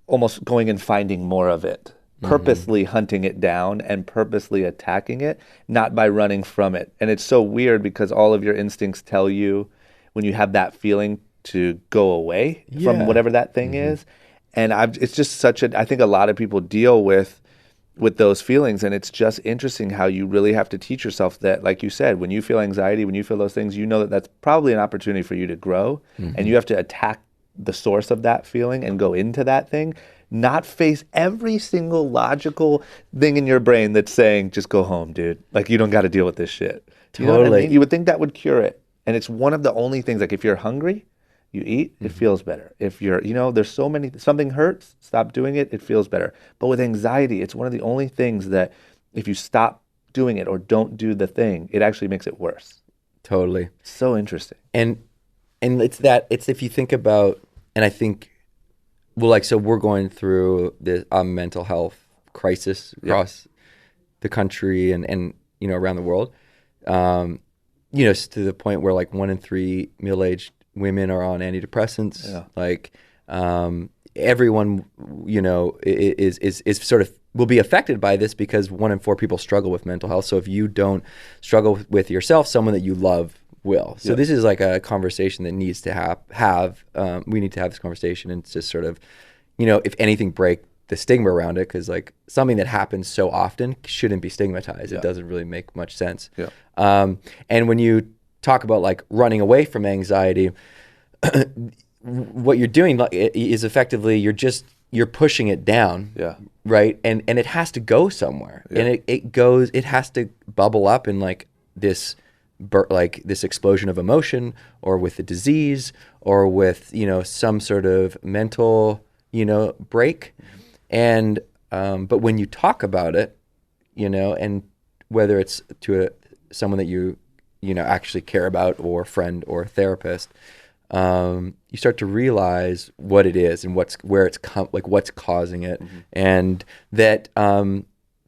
almost going and finding more of it, purposely hunting it down and purposely attacking it, not by running from it. And it's so weird because all of your instincts tell you when you have that feeling to go away from whatever that thing is. And it's just I think a lot of people deal with those feelings, and it's just interesting how you really have to teach yourself that, like you said, when you feel anxiety, when you feel those things, you know that that's probably an opportunity for you to grow, and you have to attack the source of that feeling and go into that thing, not face every single logical thing in your brain that's saying, just go home, dude. Like, you don't got to deal with this shit. You know what I mean? You would think that would cure it. And it's one of the only things, like if you're hungry, You eat, it feels better. If you're, there's so many, something hurts, stop doing it, it feels better. But with anxiety, it's one of the only things that if you stop doing it or don't do the thing, it actually makes it worse. Totally. So interesting. And it's if you think about, and I think, well, like, so we're going through the mental health crisis across the country and around the world. To the point where like 1 in 3 middle-aged women are on antidepressants. Yeah. Like, everyone, is sort of will be affected by this because 1 in 4 people struggle with mental health. So if you don't struggle with yourself, someone that you love will. So this is like a conversation that needs to have. We need to have this conversation and just sort of, if anything, break the stigma around it, because like something that happens so often shouldn't be stigmatized. It doesn't really make much sense. Yeah. And when you talk about like running away from anxiety, what you're doing is effectively you're pushing it down. Yeah. Right. And it has to go somewhere. Yeah. And it has to bubble up in like this explosion of emotion, or with a disease, or with, some sort of mental, break. And, but when you talk about it, and whether it's to someone that you actually care about, or friend or therapist, you start to realize what it is and what's causing it. Mm-hmm. And that,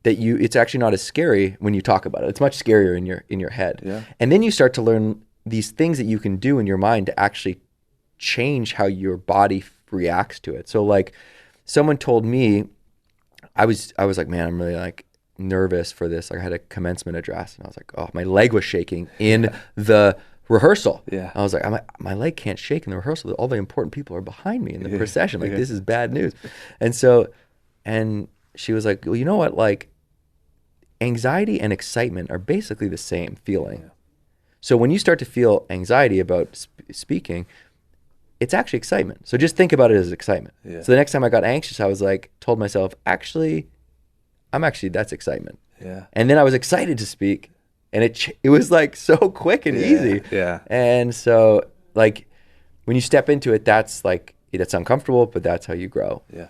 it's actually not as scary when you talk about it. It's much scarier in your head. Yeah. And then you start to learn these things that you can do in your mind to actually change how your body reacts to it. So like someone told me, I was like, man, I'm really like nervous for this. Like I had a commencement address and I was like, oh, my leg was shaking in the rehearsal. Yeah. I was like, my leg can't shake in the rehearsal. All the important people are behind me in the procession. Like this is bad news. And she was like, well, you know what? Like, anxiety and excitement are basically the same feeling. Yeah. So when you start to feel anxiety about speaking, it's actually excitement. So just think about it as excitement. Yeah. So the next time I got anxious, I was like, told myself, that's excitement. Yeah. And then I was excited to speak, and it was like so quick and easy. Yeah. And so like when you step into it, that's uncomfortable, but that's how you grow. Yeah.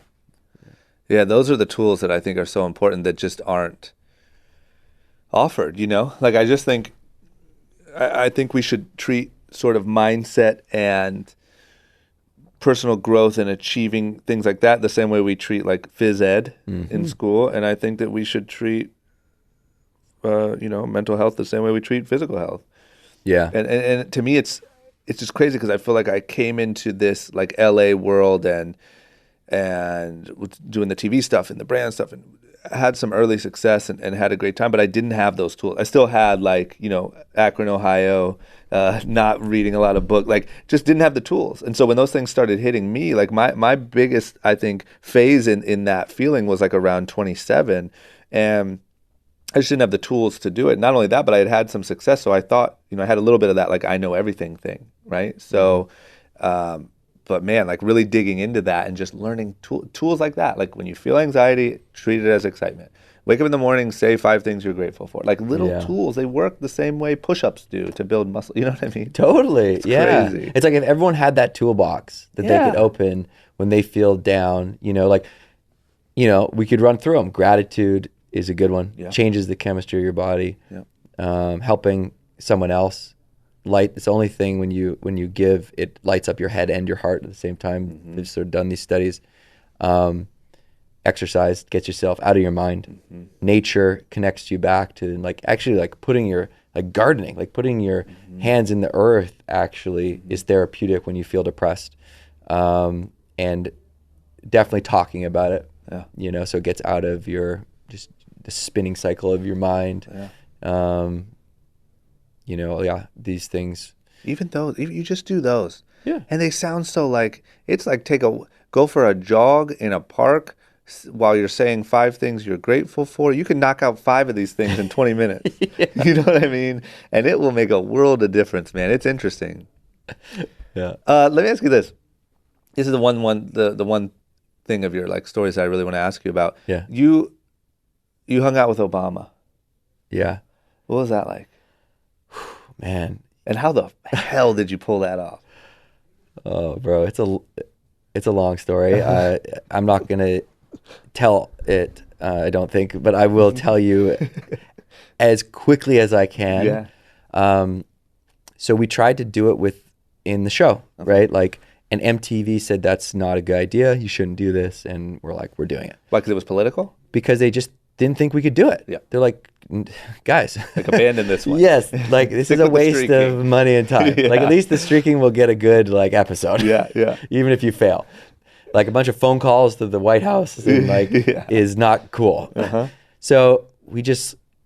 Yeah, those are the tools that I think are so important that just aren't offered, Like I just think, I think we should treat sort of mindset and personal growth and achieving things like that the same way we treat like phys ed in school. And I think that we should treat, mental health the same way we treat physical health. Yeah. And to me, it's just crazy because I feel like I came into this like LA world and doing the TV stuff and the brand stuff and had some early success and had a great time, but I didn't have those tools. I still had like, Akron, Ohio, not reading a lot of books, like just didn't have the tools. And so when those things started hitting me, like my biggest, I think, phase in that feeling was like around 27. And I just didn't have the tools to do it. Not only that, but I had some success. So I thought, I had a little bit of that, like I know everything thing. Right. So, but man, like really digging into that and just learning tools like that. Like when you feel anxiety, treat it as excitement. Wake up in the morning, say 5 things you're grateful for. Like little tools, they work the same way push-ups do to build muscle. You know what I mean? Totally. It's crazy. It's like if everyone had that toolbox that they could open when they feel down, we could run through them. Gratitude is a good one. Yeah. Changes the chemistry of your body. Yeah. Helping someone else. It's the only thing when you give, it lights up your head and your heart at the same time. Mm-hmm. They've sort of done these studies. Exercise gets yourself out of your mind. Mm-hmm. Nature connects you back to putting your gardening, like putting your hands in the earth actually is therapeutic when you feel depressed. And definitely talking about it. Yeah. So it gets out of your just the spinning cycle of your mind. Yeah. These things. Even you just do those. Yeah. And they sound so like, it's like go for a jog in a park while you're saying 5 things you're grateful for. You can knock out 5 of these things in 20 minutes. Yeah. You know what I mean? And it will make a world of difference, man. It's interesting. Yeah. Let me ask you this. This is the one thing of your like stories that I really want to ask you about. Yeah. You hung out with Obama. Yeah. What was that like? Man. And how the hell did you pull that off? Oh, bro, it's a long story. I'm not gonna tell it. I don't think, but I will tell you as quickly as I can. Yeah. So we tried to do it in the show, right? Like, and MTV said that's not a good idea. You shouldn't do this, and we're like, we're doing it. Why? Because it was political? Because they just didn't think we could do it. Yeah. They're like, guys, Like, abandon this one. yes, like this Stick is a with the waste streaking. of money and time. Yeah. Like, at least the streaking will get a good like episode. Yeah, yeah. Even if you fail, like a bunch of phone calls to the White House and like Yeah. is not cool. So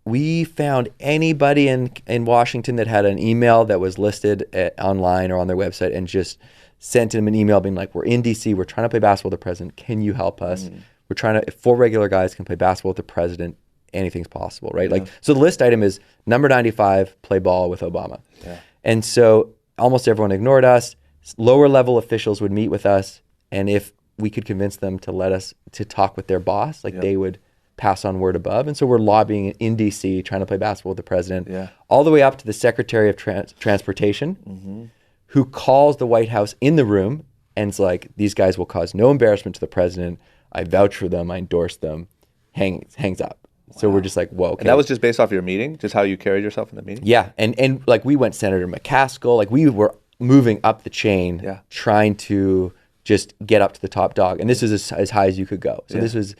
we found anybody in Washington that had an email that was listed online or on their website, and just sent him an email being like, we're in DC, we're trying to play basketball with the president, can you help us? We're trying to, if 4 regular guys can play basketball with the president, anything's possible, right? Like, so the list item is number 95, play ball with Obama. Yeah. And so almost everyone ignored us. Lower level officials would meet with us, and if we could convince them to let us to talk with their boss, like they would pass on word above. And so we're lobbying in DC, trying to play basketball with the president, all the way up to the Secretary of Transportation, who calls the White House in the room and is like, these guys will cause no embarrassment to the president. I vouch for them. I endorse them. Hangs up. So we're just like, whoa. Okay. And that was just based off your meeting? Just how you carried yourself in the meeting? Yeah. And like, we went Senator McCaskill. Like, we were moving up the chain, trying to just get up to the top dog. And this is as high as you could go. So this was,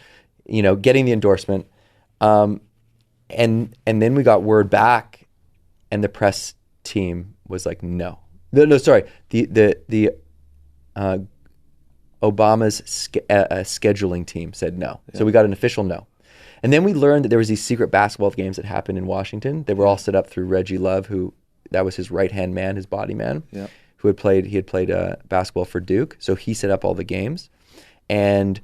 getting the endorsement. And then we got word back, and the press team was like, no. No, sorry. The Obama's scheduling team said no. So we got an official no. And then we learned that there was these secret basketball games that happened in Washington. They were all set up through Reggie Love, that was his right-hand man, his body man, who had played basketball for Duke. So he set up all the games. And,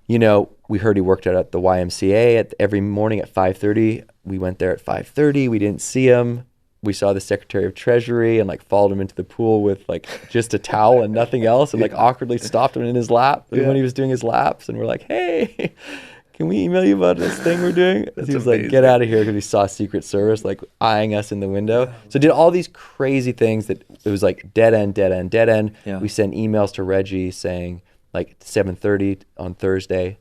we heard he worked out at the YMCA every morning at 5:30. We went there at 5:30. We didn't see him. We saw the Secretary of Treasury and like followed him into the pool with like just a towel and nothing else, and like awkwardly stopped him in his lap when he was doing his laps. And we're like, hey, can we email you about this thing we're doing? He was like, get out of here, because he saw Secret Service like eyeing us in the window. So did all these crazy things that it was like dead end. Yeah. We sent emails to Reggie saying like 7:30 on Thursday,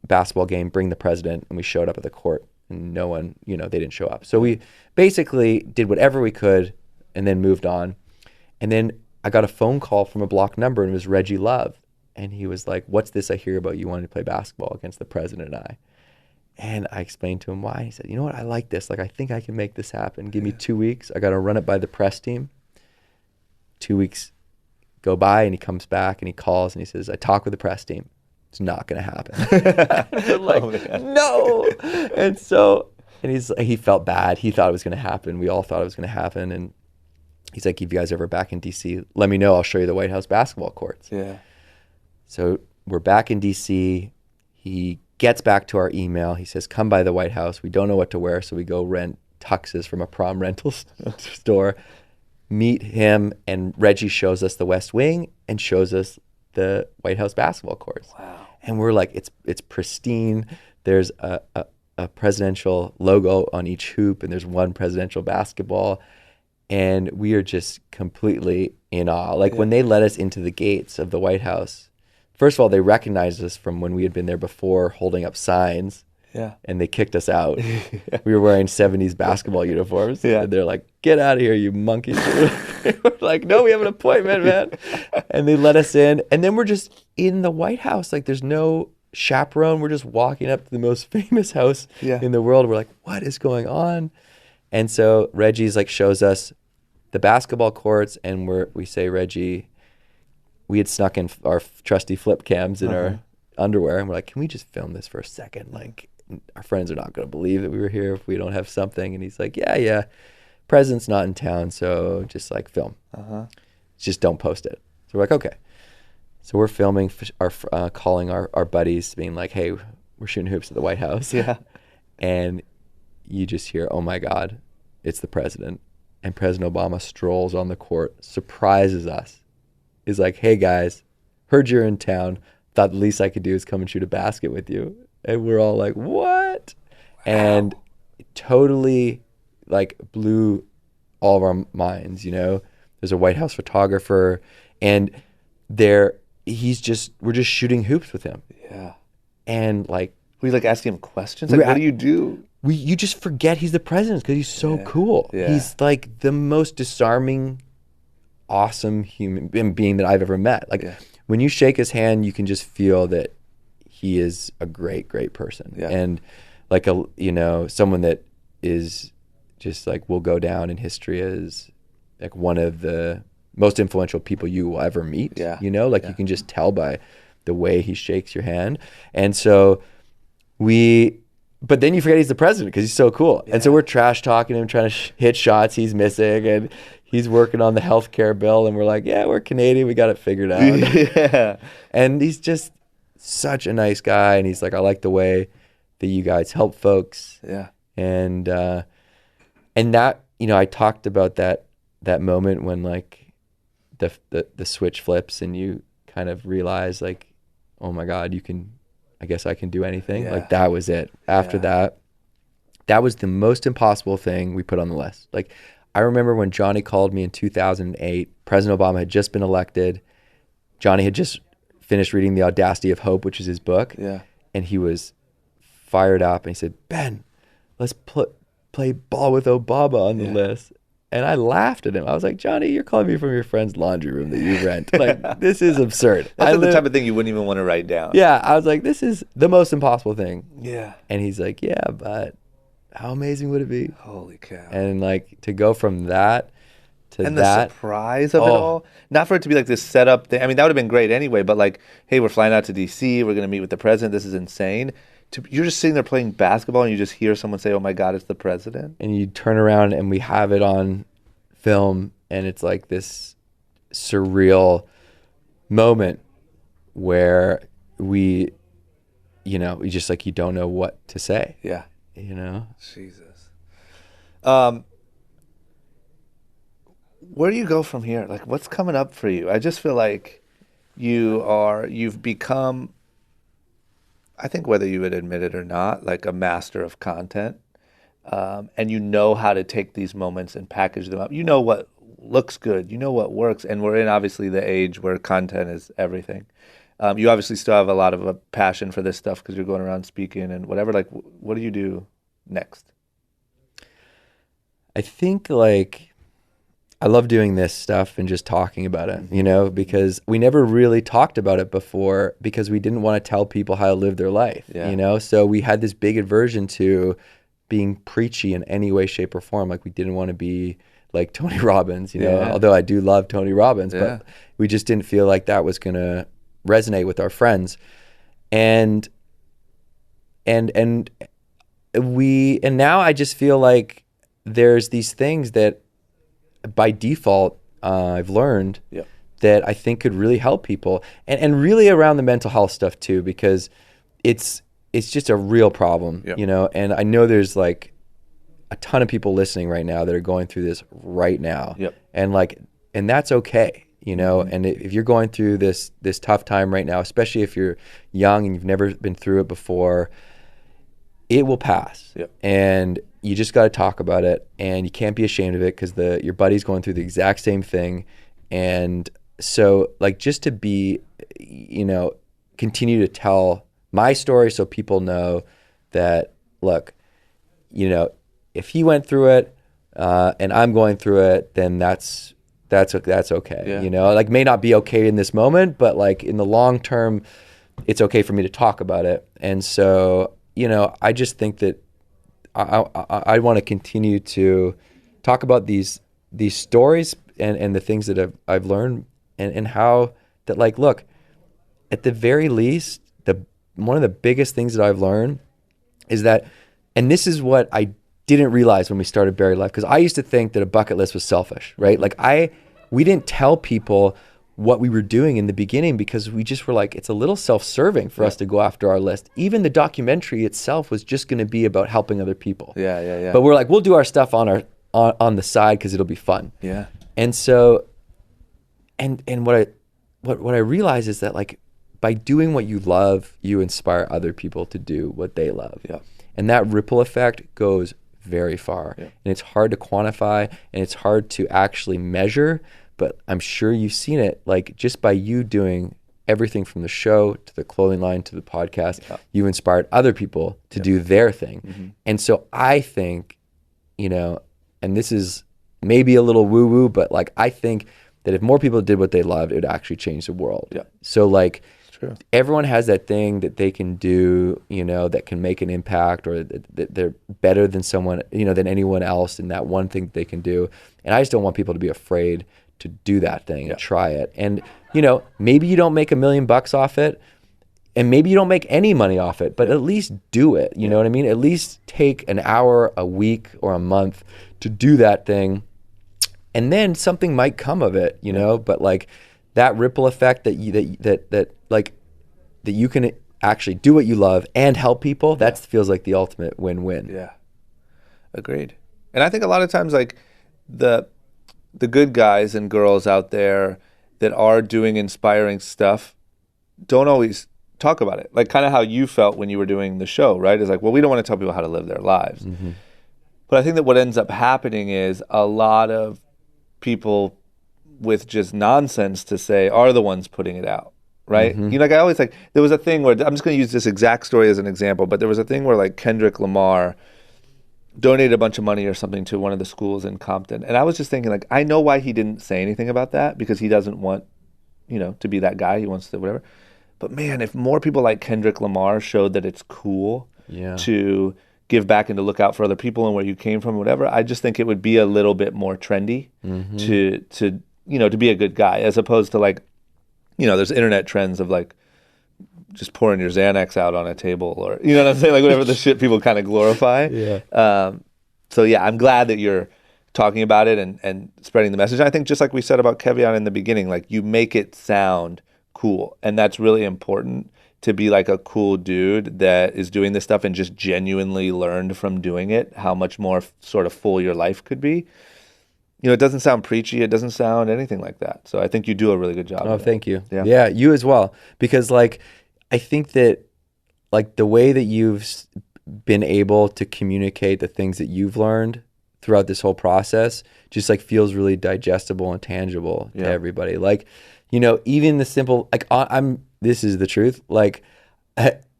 basketball game, bring the president. And we showed up at the court, and no one, they didn't show up. So we basically did whatever we could and then moved on. And then I got a phone call from a blocked number, and it was Reggie Love. And he was like, what's this I hear about you wanting to play basketball against the president and I? And I explained to him why. He said, you know what? I like this. Like, I think I can make this happen. Give me 2 weeks. I got to run it by the press team. 2 weeks go by, and he comes back and he calls and he says, I talked with the press team. It's not going to happen. We're like, no. And so, he felt bad. He thought it was going to happen. We all thought it was going to happen. And he's like, if you guys are ever back in DC, let me know. I'll show you the White House basketball courts. Yeah. So we're back in DC. He gets back to our email. He says, come by the White House. We don't know what to wear, so we go rent tuxes from a prom rental store. Meet him, and Reggie shows us the West Wing and shows us the White House basketball courts. Wow. And we're like, it's pristine. There's a presidential logo on each hoop, and there's one presidential basketball. And we are just completely in awe. Like, when they let us into the gates of the White House, first of all, they recognized us from when we had been there before, holding up signs. Yeah. And they kicked us out. We were wearing 70s basketball uniforms. Yeah. And they're like, get out of here, you monkeys. We're like, no, we have an appointment, man. And they let us in. And then we're just in the White House. Like, there's no chaperone. We're just walking up to the most famous house in the world. We're like, what is going on? And so Reggie's like, shows us the basketball courts. And we say, Reggie, we had snuck in our trusty flip cams in our underwear. And we're like, can we just film this for a second? Like, our friends are not going to believe that we were here if we don't have something. And he's like, yeah, president's not in town, so just like film. Just don't post it. So we're like, okay. So we're filming, calling our buddies, being like, hey, we're shooting hoops at the White House. Yeah. And you just hear, oh my God, it's the president. And President Obama strolls on the court, surprises us, is like, hey guys, heard you're in town. Thought the least I could do is come and shoot a basket with you. And we're all like, what? Wow. And it totally like blew all of our minds, there's a White House photographer, and we're just shooting hoops with him. Yeah. And like, we like asking him questions. Like, what do you do? You just forget he's the president because he's so cool. Yeah. He's like the most disarming, awesome human being that I've ever met. Like when you shake his hand, you can just feel that he is a great, great person. Yeah. And like someone that is just like will go down in history as like one of the most influential people you will ever meet. Yeah. You can just tell by the way he shakes your hand. And so but then you forget he's the president because he's so cool. Yeah. And so we're trash talking him, trying to hit shots he's missing, and he's working on the healthcare bill, and we're like, yeah, we're Canadian, we got it figured out. Yeah. And he's just such a nice guy, and he's like, I like the way that you guys help folks. Yeah. And that, I talked about that moment when like the switch flips and you kind of realize like, oh my God, I guess I can do anything. Yeah. Like that was it. After that was the most impossible thing we put on the list. Like I remember when Johnny called me in 2008, President Obama had just been elected. Johnny had just finished reading The Audacity of Hope, which is his book. Yeah. And he was fired up and he said, Ben, let's play ball with Obama on the list. And I laughed at him. I was like, Johnny, you're calling me from your friend's laundry room that you rent. Like, this is absurd. That's the type of thing you wouldn't even want to write down. Yeah. I was like, this is the most impossible thing. Yeah. And he's like, yeah, but how amazing would it be? Holy cow. And like to go from that to and that. And the surprise of it all. Not for it to be like this setup thing. I mean, that would have been great anyway, but like, hey, we're flying out to D.C. We're going to meet with the president. This is insane. You're just sitting there playing basketball and you just hear someone say, oh my God, it's the president. And you turn around and we have it on film and it's like this surreal moment where we just like, you don't know what to say. Yeah. Jesus. Where do you go from here? Like, what's coming up for you? I just feel like you've become, I think whether you would admit it or not, like a master of content. And you know how to take these moments and package them up. You know what looks good. You know what works. And we're in obviously the age where content is everything. You obviously still have a lot of a passion for this stuff because you're going around speaking and whatever. Like, what do you do next? I think like I love doing this stuff and just talking about it, because we never really talked about it before because we didn't want to tell people how to live their life, So we had this big aversion to being preachy in any way, shape, or form. Like we didn't want to be like Tony Robbins, although I do love Tony Robbins, but we just didn't feel like that was going to resonate with our friends. And now I just feel like there's these things that by default I've learned that I think could really help people and really around the mental health stuff too, because it's just a real problem, and I know there's like a ton of people listening right now that are going through this right now. And that's okay, and if you're going through this tough time right now, especially if you're young and you've never been through it before, it will pass. And you just got to talk about it, and you can't be ashamed of it because your buddy's going through the exact same thing. And so like just to be, continue to tell my story so people know that, look, if he went through it and I'm going through it, then that's okay. Like may not be okay in this moment, but like in the long term, it's okay for me to talk about it. And so, I just think that I want to continue to talk about these stories and the things that I've learned and how that, like, look, at the very least, one of the biggest things that I've learned is that, and this is what I didn't realize when we started Buried Life, because I used to think that a bucket list was selfish, right? Like we didn't tell people what we were doing in the beginning because we just were like, it's a little self-serving for us to go after our list. Even the documentary itself was just going to be about helping other people. Yeah. But we're like, we'll do our stuff on the side because it'll be fun. Yeah. And so, and what I realize is that like by doing what you love, you inspire other people to do what they love. Yeah. And that ripple effect goes very far. Yeah. And it's hard to quantify and it's hard to actually measure. but I'm sure you've seen it, like just by you doing everything from the show to the clothing line to the podcast, you inspired other people to do their thing. And so I think, you know, and this is maybe a little woo-woo, but like I think that if more people did what they loved, it would actually change the world. So like everyone has that thing that they can do, you know, that can make an impact, or that they're better than someone, you know, than anyone else in that one thing that they can do. And I just don't want people to be afraid to do that thing and try it. And, you know, maybe you don't make $1 million off it, and maybe you don't make any money off it, but at least do it. You know what I mean? At least take an hour a week or a month to do that thing, and then something might come of it, you know. But like that ripple effect that you can actually do what you love and help people, that feels like the ultimate win-win. Yeah, agreed. And I think a lot of times, like the good guys and girls out there that are doing inspiring stuff don't always talk about it. Like kind of how you felt when you were doing the show, right? It's like, well, we don't want to tell people how to live their lives. But I think that what ends up happening is a lot of people with just nonsense to say are the ones putting it out, right? You know, like I always like, there was a thing where, I'm just going to use this exact story as an example, but there was a thing where like Kendrick Lamar donated a bunch of money or something to one of the schools in Compton. And I was just thinking, like, I know why he didn't say anything about that, because he doesn't want, you know, to be that guy. He wants to whatever. But man, if more people like Kendrick Lamar showed that it's cool to give back and to look out for other people and where you came from, whatever, I just think it would be a little bit more trendy to you know, to be a good guy, as opposed to like, you know, there's internet trends of like just pouring your Xanax out on a table, or, you know what I'm saying? Like whatever the shit people kind of glorify. So yeah, I'm glad that you're talking about it and spreading the message. I think just like we said about Kevion in the beginning, like you make it sound cool. And that's really important, to be like a cool dude that is doing this stuff and just genuinely learned from doing it how much more sort of full your life could be. You know, it doesn't sound preachy. It doesn't sound anything like that. So I think you do a really good job. Oh, thank you. Yeah, you as well. Because like, I think that like the way that you've been able to communicate the things that you've learned throughout this whole process just like feels really digestible and tangible to everybody. Like, you know, even the simple, like this is the truth. Like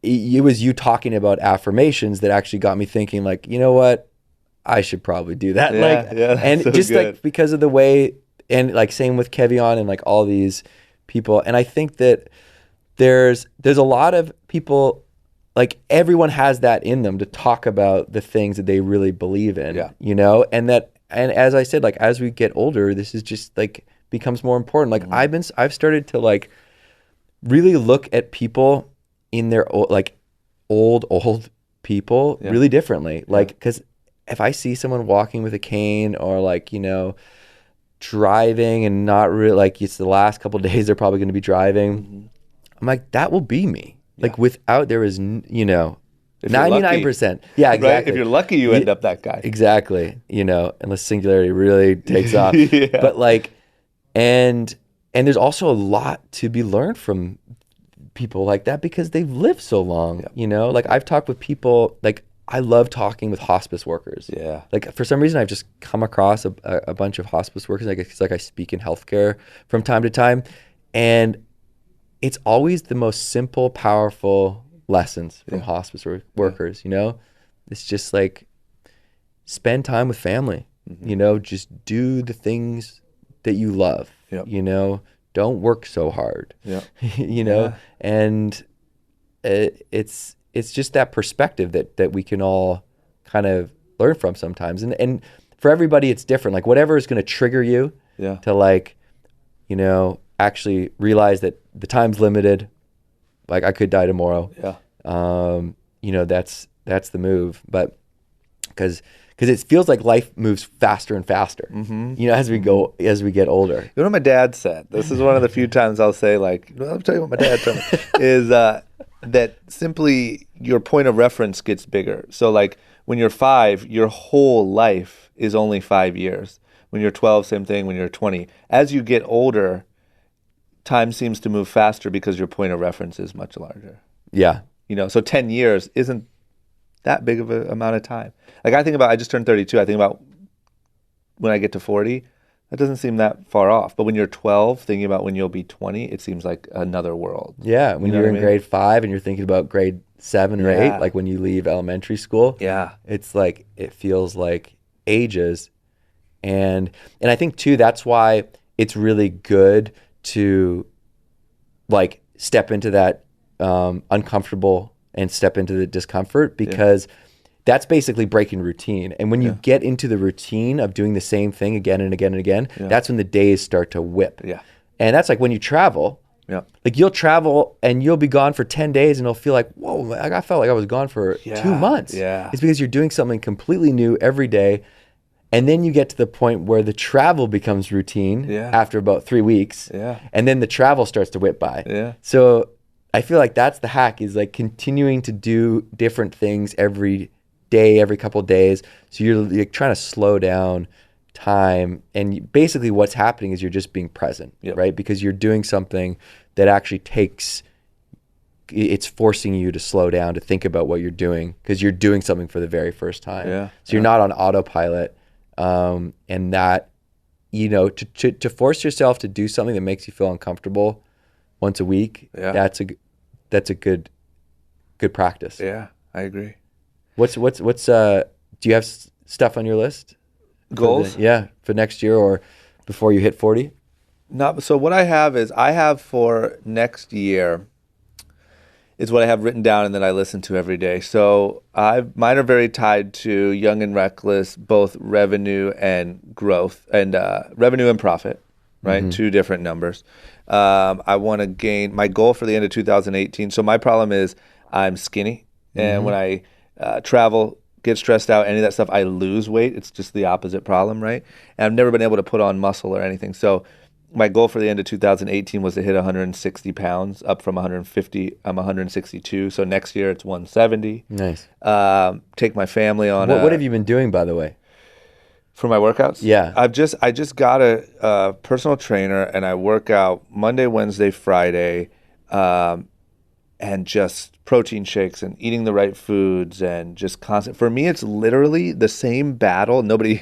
it was you talking about affirmations that actually got me thinking, like, you know what? I should probably do that. And so just good. Like because of the way, and like same with Kevion and like all these people. And I think that there's a lot of people, like everyone has that in them to talk about the things that they really believe in, you know, and as I said, like as we get older, this is just like becomes more important. Like I've started to like really look at people in their like old people really differently. Like, because if I see someone walking with a cane, or like, you know, driving and not really, like it's the last couple of days they're probably going to be driving, I'm like, that will be me. Like without, there is, you know, 99%. Yeah, exactly. Right? If you're lucky, you end up that guy. Exactly. You know, unless singularity really takes off. But like, and there's also a lot to be learned from people like that, because they've lived so long, you know, like I've talked with people, like I love talking with hospice workers. Like for some reason, I've just come across a bunch of hospice workers. Like it's like I speak in healthcare from time to time, and it's always the most simple, powerful lessons from hospice workers. You know, it's just like spend time with family. You know, just do the things that you love. You know, don't work so hard. You know, and it's just that perspective that we can all kind of learn from sometimes. And for everybody, it's different. Like whatever is going to trigger you to like, you know, actually realize that the time's limited. Like I could die tomorrow. You know, that's the move. But because it feels like life moves faster and faster, you know, as we get older. You know what my dad said? This is one of the few times I'll say, like, I'll tell you what my dad told me, is that simply your point of reference gets bigger. So like when you're 5, your whole life is only 5 years. When you're 12, same thing. When you're 20. As you get older, time seems to move faster because your point of reference is much larger. You know, so 10 years isn't that big of an amount of time. Like I just turned 32. I think about when I get to 40, That doesn't seem that far off. But when you're 12, thinking about when you'll be 20, it seems like another world. Yeah, when You know you're what I in mean? grade 5 and you're thinking about grade 7 or Yeah. 8, like when you leave elementary school. Yeah. It's like it feels like ages. And I think too that's why it's really good to like step into that uncomfortable and step into the discomfort, because that's basically breaking routine. And when you get into the routine of doing the same thing again and again and again, that's when the days start to whip. Yeah. And that's like when you travel. Yeah. Like you'll travel and you'll be gone for 10 days and it'll feel like, whoa, like I felt like I was gone for 2 months. Yeah. It's because you're doing something completely new every day. And then you get to the point where the travel becomes routine after about 3 weeks. Yeah. And then the travel starts to whip by. Yeah. So I feel like that's the hack, is like continuing to do different things every day, every couple of days. So you're like trying to slow down time. And basically what's happening is you're just being present, right? Because you're doing something that actually it's forcing you to slow down, to think about what you're doing, because you're doing something for the very first time. Yeah. So you're not on autopilot. And that, you know, to force yourself to do something that makes you feel uncomfortable once a week, that's a good practice. Yeah, I agree. What's do you have stuff on your list? Goals? For next year or before you hit 40? Not so. What I have for next year is what I have written down and that I listen to every day. So mine are very tied to Young and Reckless, both revenue and growth, and revenue and profit, right? 2 different numbers. I want to gain, my goal for the end of 2018. So my problem is I'm skinny, and when I travel, get stressed out, any of that stuff, I lose weight. It's just the opposite problem, right? And I've never been able to put on muscle or anything. So my goal for the end of 2018 was to hit 160 pounds, up from 150. I'm 162. So next year it's 170. Nice. Take my family on. What have you been doing, by the way? For my workouts? Yeah. I just got a personal trainer, and I work out Monday, Wednesday, Friday, and just protein shakes and eating the right foods and just constant. For me, it's literally the same battle. Nobody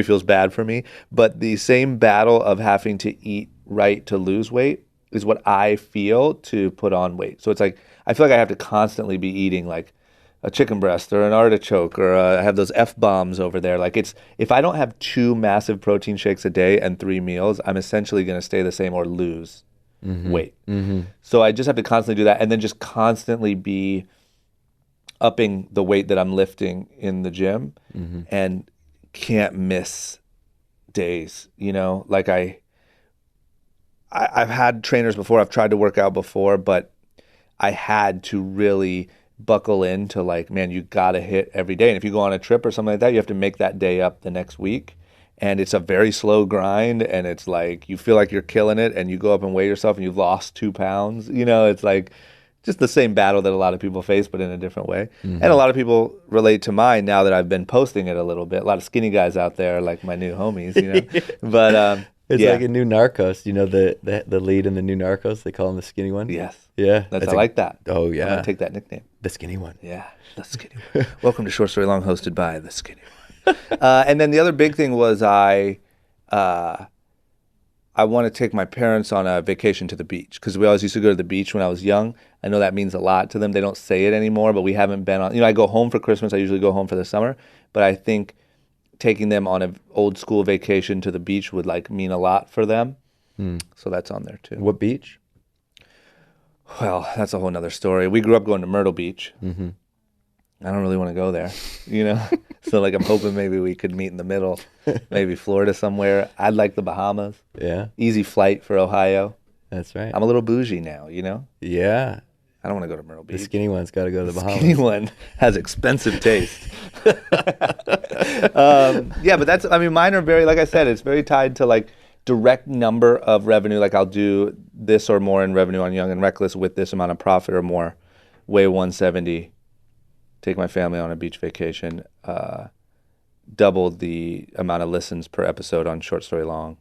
feels bad for me, but the same battle of having to eat right to lose weight is what I feel to put on weight. So it's like, I feel like I have to constantly be eating like a chicken breast or an artichoke, or I have those F-bombs over there. Like if I don't have 2 massive protein shakes a day and 3 meals, I'm essentially going to stay the same or lose weight. So I just have to constantly do that, and then just constantly be upping the weight that I'm lifting in the gym, and can't miss days, you know? Like I've had trainers before, I've tried to work out before, but I had to really buckle in to like, man, you gotta hit every day. And if you go on a trip or something like that, you have to make that day up the next week. And it's a very slow grind, and it's like you feel like you're killing it, and you go up and weigh yourself and you've lost 2 pounds. You know, it's like just the same battle that a lot of people face, but in a different way. And a lot of people relate to mine now that I've been posting it a little bit. A lot of skinny guys out there, like my new homies, you know. But It's like a new Narcos. You know the lead in the new Narcos? They call him the skinny one? yes, Yeah. I like that. Oh, I'm yeah. gonna take that nickname. The skinny one. Yeah, the skinny one. Welcome to Short Story Long, hosted by the skinny one. And then the other big thing was I want to take my parents on a vacation to the beach, because we always used to go to the beach when I was young. I know that means a lot to them. They don't say it anymore, but we haven't been on. You know, I go home for Christmas. I usually go home for the summer, but I think taking them on an old school vacation to the beach would like mean a lot for them. So that's on there too. What beach? Well, that's a whole nother story. We grew up going to Myrtle Beach. I don't really want to go there, you know? So like I'm hoping maybe we could meet in the middle, maybe Florida somewhere. I'd like the Bahamas. Yeah. Easy flight for Ohio. That's right. I'm a little bougie now, you know? Yeah. I don't want to go to Myrtle Beach. The skinny one's got to go to the Bahamas. Skinny one has expensive taste. Yeah, but that's, I mean, mine are very, like I said, it's very tied to like direct number of revenue. Like I'll do this or more in revenue on Young and Reckless with this amount of profit or more. Weigh 170. Take my family on a beach vacation. Double the amount of listens per episode on Short Story Long.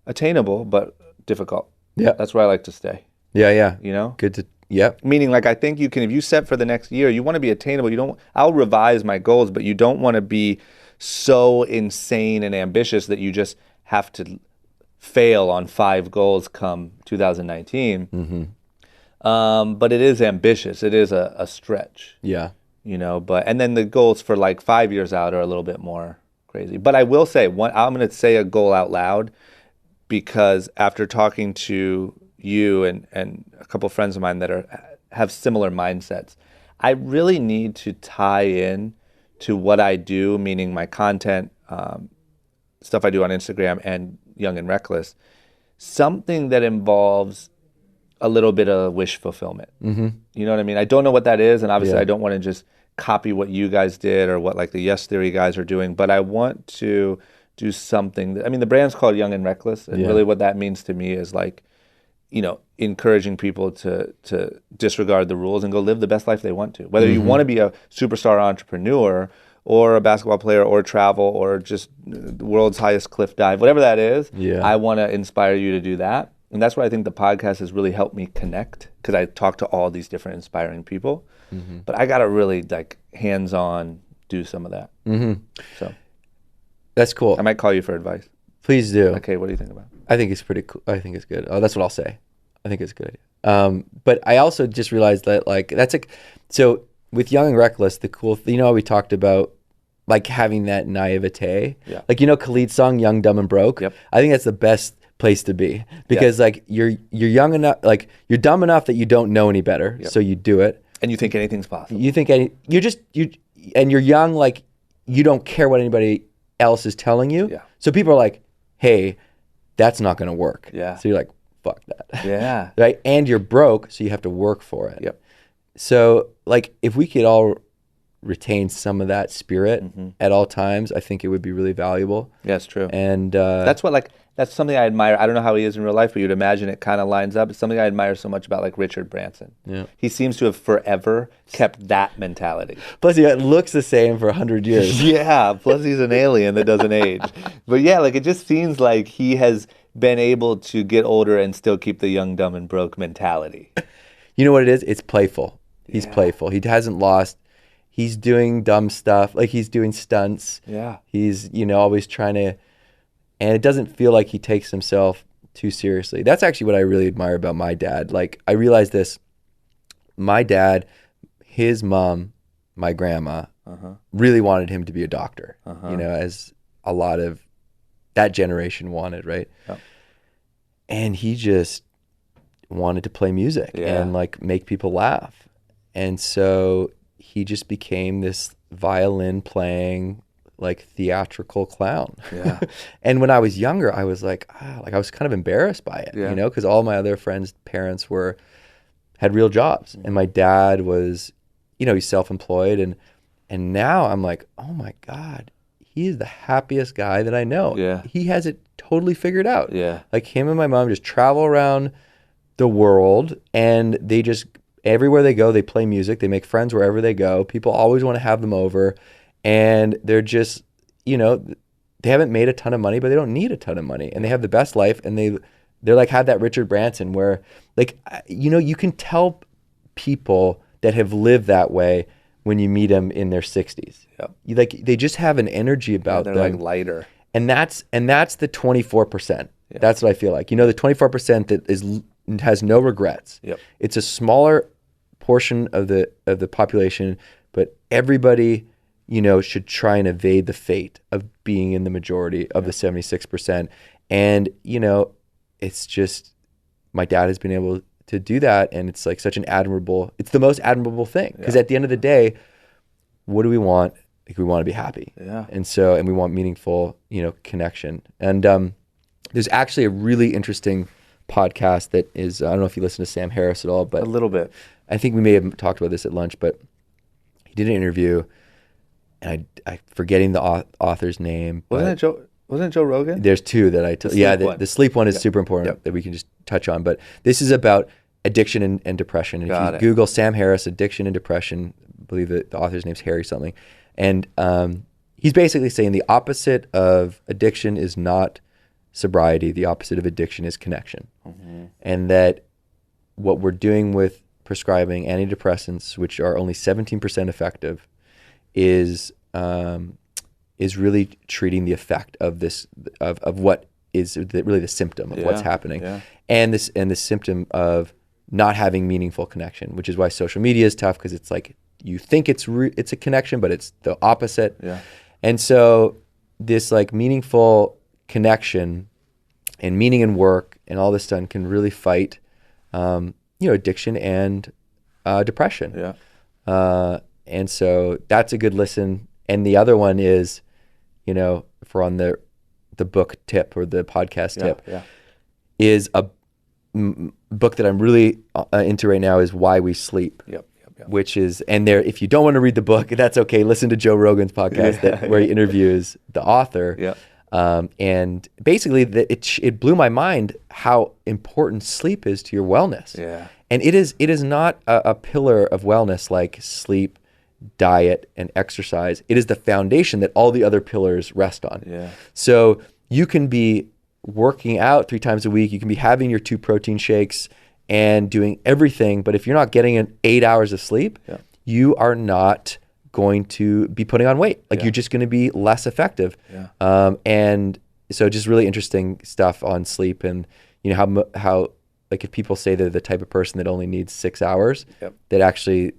Attainable, but difficult. Yeah. That's where I like to stay. Yeah. You know? Good to, yep. Meaning, like, I think you can, if you set for the next year, you want to be attainable. I'll revise my goals, but you don't want to be so insane and ambitious that you just have to fail on 5 goals come 2019. But it is ambitious. It is a stretch. Yeah. But and then the goals for like 5 years out are a little bit more crazy. But I will say I'm going to say a goal out loud, because after talking to you and a couple of friends of mine that have similar mindsets, I really need to tie in to what I do, meaning my content, stuff I do on Instagram and Young and Reckless, something that involves a little bit of wish fulfillment. You know what I mean? I don't know what that is, and obviously I don't want to just copy what you guys did or what like the Yes Theory guys are doing, but I want to do something. The brand's called Young and Reckless, and really what that means to me is like, encouraging people to disregard the rules and go live the best life they want to. Whether you want to be a superstar entrepreneur or a basketball player or travel or just the world's highest cliff dive, whatever that is, I want to inspire you to do that. And that's why I think the podcast has really helped me connect, because I talk to all these different inspiring people. But I got to really like hands-on do some of that. So that's cool. I might call you for advice. Please do. Okay, what do you think about it? I think it's pretty cool. I think it's good. Oh, that's what I'll say. I think it's a good idea. But I also just realized that like so with Young and Reckless, the cool how we talked about like having that naivete. Yeah. Like Khalid's song Young, Dumb and Broke. Yep. I think that's the best place to be, because like you're young enough, like you're dumb enough that you don't know any better, so you do it. And you think anything's possible. You think and you're young, like you don't care what anybody else is telling you. Yeah. So people are like, hey, that's not going to work. Yeah. So you're like, fuck that. Yeah. Right. And you're broke, so you have to work for it. Yep. So like if we could all retain some of that spirit at all times, I think it would be really valuable. Yeah, it's true. And that's something I admire. I don't know how he is in real life, but you'd imagine it kind of lines up. It's something I admire so much about like Richard Branson. Yeah. He seems to have forever kept that mentality. Plus, it looks the same for 100 years. Yeah. Plus, he's an alien that doesn't age. But yeah, like it just seems like he has been able to get older and still keep the young, dumb, and broke mentality. You know what it is? It's playful. He's playful. He hasn't lost. He's doing dumb stuff. Like he's doing stunts. Yeah. He's, always trying to, and it doesn't feel like he takes himself too seriously. That's actually what I really admire about my dad. Like I realized this, my dad, his mom, my grandma, really wanted him to be a doctor, as a lot of that generation wanted, right? Yep. And he just wanted to play music and like make people laugh. And so he just became this violin playing like theatrical clown. Yeah. And when I was younger, I was like I was kind of embarrassed by it, because all my other friends' parents had real jobs. And my dad was, he's self-employed. And now I'm like, oh my God, he is the happiest guy that I know. Yeah. He has it totally figured out. Yeah. Like him and my mom just travel around the world, and they just, everywhere they go, they play music. They make friends wherever they go. People always want to have them over. And they're just, they haven't made a ton of money, but they don't need a ton of money. And they have the best life. And they're like, have that Richard Branson where, like, you can tell people that have lived that way when you meet them in their 60s. Yep. They just have an energy about them. They're like lighter. And that's the 24%. Yeah. That's what I feel like. The 24% that has no regrets. Yep. It's a smaller portion of the population, but everybody, should try and evade the fate of being in the majority of the 76%. And, it's just, my dad has been able to do that. And it's like it's the most admirable thing. Because at the end of the day, what do we want? Like we want to be happy. Yeah. And we want meaningful, connection. And there's actually a really interesting podcast that is, I don't know if you listen to Sam Harris at all, but a little bit. I think we may have talked about this at lunch, but he did an interview, and I'm forgetting the author's name. Wasn't it Joe Rogan? There's two that I told. Yeah, the sleep one is super important that we can just touch on. But this is about addiction and depression. And if you Google Sam Harris, addiction and depression, I believe the author's name's Harry something. And he's basically saying the opposite of addiction is not sobriety. The opposite of addiction is connection. Mm-hmm. And that what we're doing with prescribing antidepressants, which are only 17% effective, is is really treating the effect of this of what is really the symptom of what's happening, and this symptom of not having meaningful connection, which is why social media is tough, because it's like you think it's a connection, but it's the opposite. And so this like meaningful connection and meaning in work and all this stuff can really fight, addiction and depression. And so that's a good listen. And the other one is, if we're on the book tip or the podcast tip, is a book that I'm really into right now is Why We Sleep. Which is, and there, if you don't want to read the book, that's okay. Listen to Joe Rogan's podcast where he interviews the author. And basically, it blew my mind how important sleep is to your wellness. And it is not a pillar of wellness like sleep, diet, and exercise. It is the foundation that all the other pillars rest on. So you can be working out 3 times a week. You can be having your 2 protein shakes and doing everything, but if you're not getting in 8 hours of sleep, you are not going to be putting on weight. Like you're just going to be less effective. And so just really interesting stuff on sleep, and how like if people say they're the type of person that only needs 6 hours, that actually.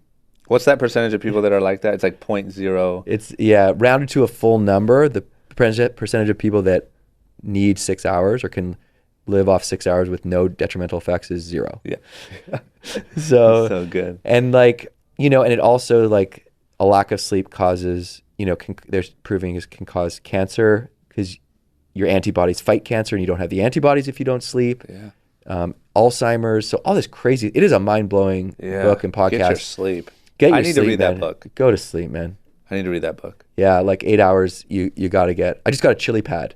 What's that percentage of people that are like that? It's like 0.0. It's rounded to a full number. The percentage of people that need 6 hours or can live off 6 hours with no detrimental effects is 0. So good. And like, and it also like a lack of sleep causes, there's proving is can cause cancer, because your antibodies fight cancer and you don't have the antibodies if you don't sleep. Alzheimer's. So all this crazy, it is a mind-blowing book and podcast. Get your sleep. I need to read that book. Go to sleep, man. I need to read that book. Yeah, like 8 hours you got to get. I just got a chili pad.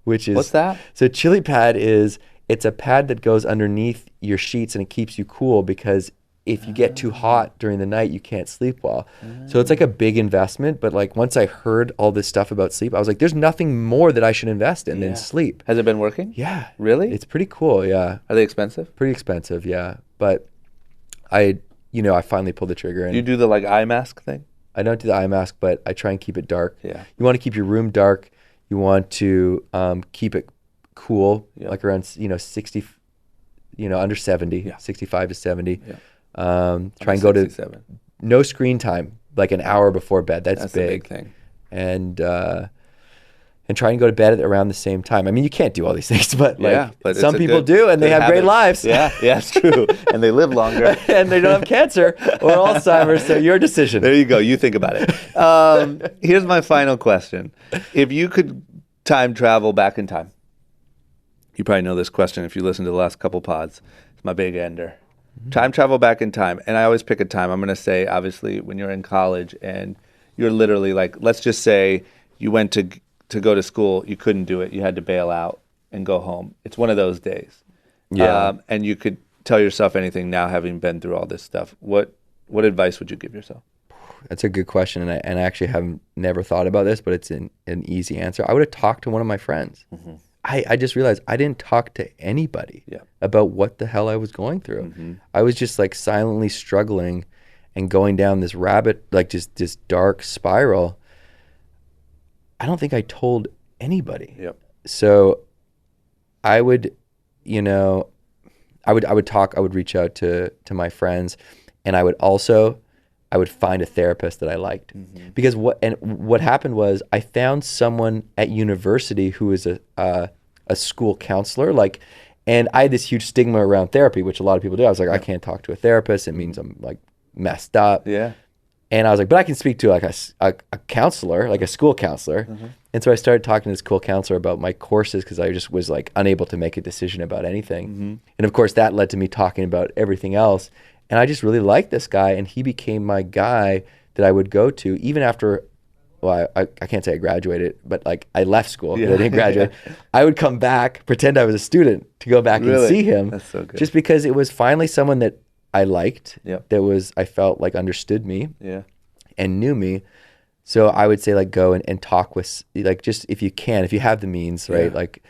Which is, what's that? So chili pad it's a pad that goes underneath your sheets and it keeps you cool, because if you get too hot during the night, you can't sleep well. So it's like a big investment. But like once I heard all this stuff about sleep, I was like, there's nothing more that I should invest in than sleep. Has it been working? Yeah. Really? It's pretty cool. Yeah. Are they expensive? Pretty expensive. Yeah. But I finally pulled the trigger. And do you do the like eye mask thing? I don't do the eye mask, but I try and keep it dark. You want to keep your room dark. You want to keep it cool, like around 60, under 70, 65 to 70. Try and go to no screen time, like an hour before bed. That's big. A big thing. And try and go to bed at around the same time. I mean, you can't do all these things, but some people do, and they have great lives. Yeah, it's true, and they live longer, and they don't have cancer or Alzheimer's. So your decision. There you go. You think about it. Here's my final question: if you could time travel back in time, you probably know this question if you listen to the last couple pods. It's my big ender. Time travel back in time, and I always pick a time. I'm going to say, obviously, when you're in college and you're literally like, let's just say you went to go to school, you couldn't do it, you had to bail out and go home. It's one of those days. And you could tell yourself anything now, having been through all this stuff. What advice would you give yourself? That's a good question, and I actually have never thought about this, but it's an easy answer. I would have talked to one of my friends. I just realized I didn't talk to anybody about what the hell I was going through. I was just like silently struggling and going down this rabbit, like just this dark spiral. I don't think I told anybody. So I would, I would reach out to my friends, and I would find a therapist that I liked. Because what happened was I found someone at university who was a school counselor, and I had this huge stigma around therapy, which a lot of people do. I was like, I can't talk to a therapist. It means I'm like messed up. And I was like, but I can speak to like a counselor, like a school counselor. And so I started talking to this school counselor about my courses, because I just was like unable to make a decision about anything. And of course that led to me talking about everything else. And I just really liked this guy, and he became my guy that I would go to even after, well, I can't say I graduated, but like I left school, but I didn't graduate. I would come back, pretend I was a student to go back and see him. That's so good. Just because it was finally someone that I liked, that I felt like understood me and knew me. So I would say like go and talk with, like, just if you have the means, right? Like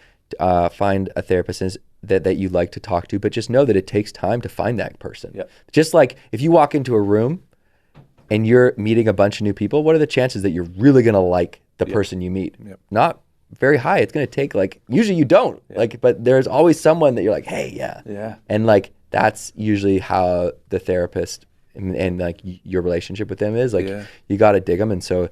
find a therapist that you like to talk to, but just know that it takes time to find that person. Just like if you walk into a room and you're meeting a bunch of new people, what are the chances that you're really going to like the person you meet. Yep. Not very high. It's going to take like, usually you don't like, but there's always someone that you're like, hey, Yeah. And like, that's usually how the therapist and like your relationship with them is like, you got to dig them. And so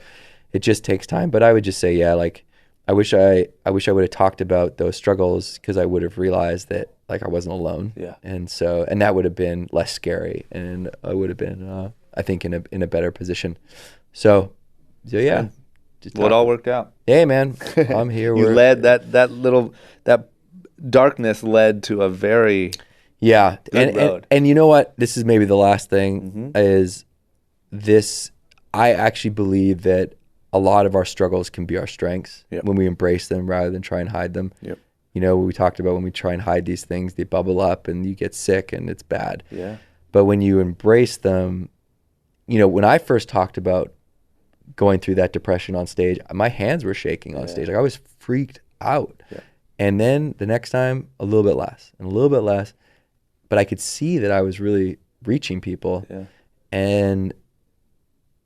it just takes time. But I would just say, like, I wish I would have talked about those struggles, because I would have realized that like I wasn't alone. Yeah. And so, and that would have been less scary, and I would have been, I think, in a better position. So yeah. Well, it all worked out. Hey man, I'm here. You led that darkness led to a very good road. And you know what? This is maybe the last thing is this. I actually believe that a lot of our struggles can be our strengths when we embrace them rather than try and hide them. Yep. You know, we talked about when we try and hide these things, they bubble up and you get sick and it's bad. Yeah. But when you embrace them, you know, when I first talked about going through that depression on stage, my hands were shaking on stage. Like I was freaked out. Yeah. And then the next time, a little bit less and a little bit less. But I could see that I was really reaching people. Yeah. And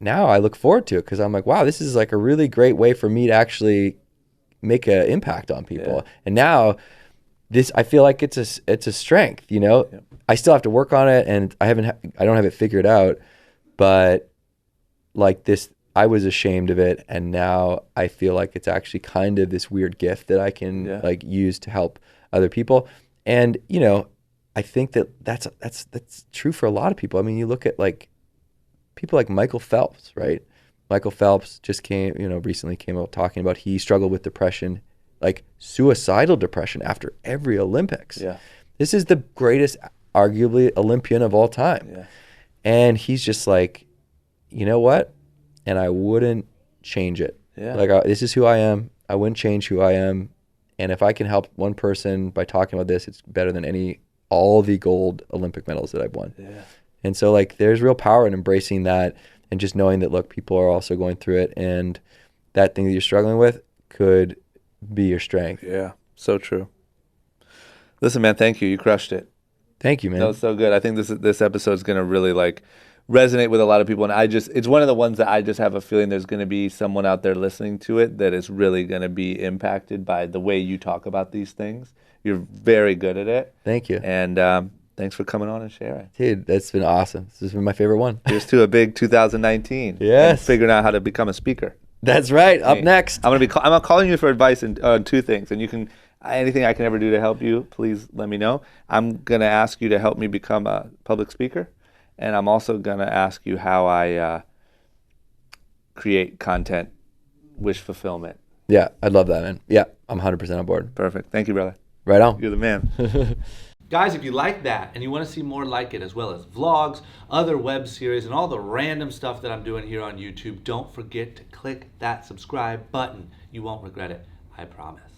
now I look forward to it, because I'm like, wow, this is like a really great way for me to actually make an impact on people. Yeah. And now I feel like it's a strength, you know. Yeah. I still have to work on it, and I don't have it figured out, but like this, I was ashamed of it, and now I feel like it's actually kind of this weird gift that I can like use to help other people. And you know, I think that's true for a lot of people. I mean, you look at like people like Michael Phelps, right? Michael Phelps just recently came out talking about he struggled with depression, like suicidal depression after every Olympics. Yeah. This is the greatest, arguably, Olympian of all time. Yeah. And he's just like, you know what? And I wouldn't change it. Yeah. Like, this is who I am. I wouldn't change who I am. And if I can help one person by talking about this, it's better than all the gold Olympic medals that I've won. Yeah. And so like there's real power in embracing that, and just knowing that, look, people are also going through it, and that thing that you're struggling with could be your strength. Yeah, so true. Listen, man, thank you. You crushed it. Thank you, man. That was so good. I think this episode is going to really like resonate with a lot of people, and it's one of the ones that I just have a feeling there's going to be someone out there listening to it that is really going to be impacted by the way you talk about these things. You're very good at it. Thank you. And thanks for coming on and sharing. Dude, that's been awesome. This has been my favorite one. Here's to a big 2019. Yes. And figuring out how to become a speaker. That's right. Up next. I'm calling you for advice on two things, and you can anything I can ever do to help you, please let me know. I'm gonna ask you to help me become a public speaker, and I'm also gonna ask you how I create content, wish fulfillment. Yeah, I'd love that, man. Yeah, I'm 100% on board. Perfect. Thank you, brother. Right on. You're the man. Guys, if you like that and you want to see more like it, as well as vlogs, other web series, and all the random stuff that I'm doing here on YouTube, don't forget to click that subscribe button. You won't regret it, I promise.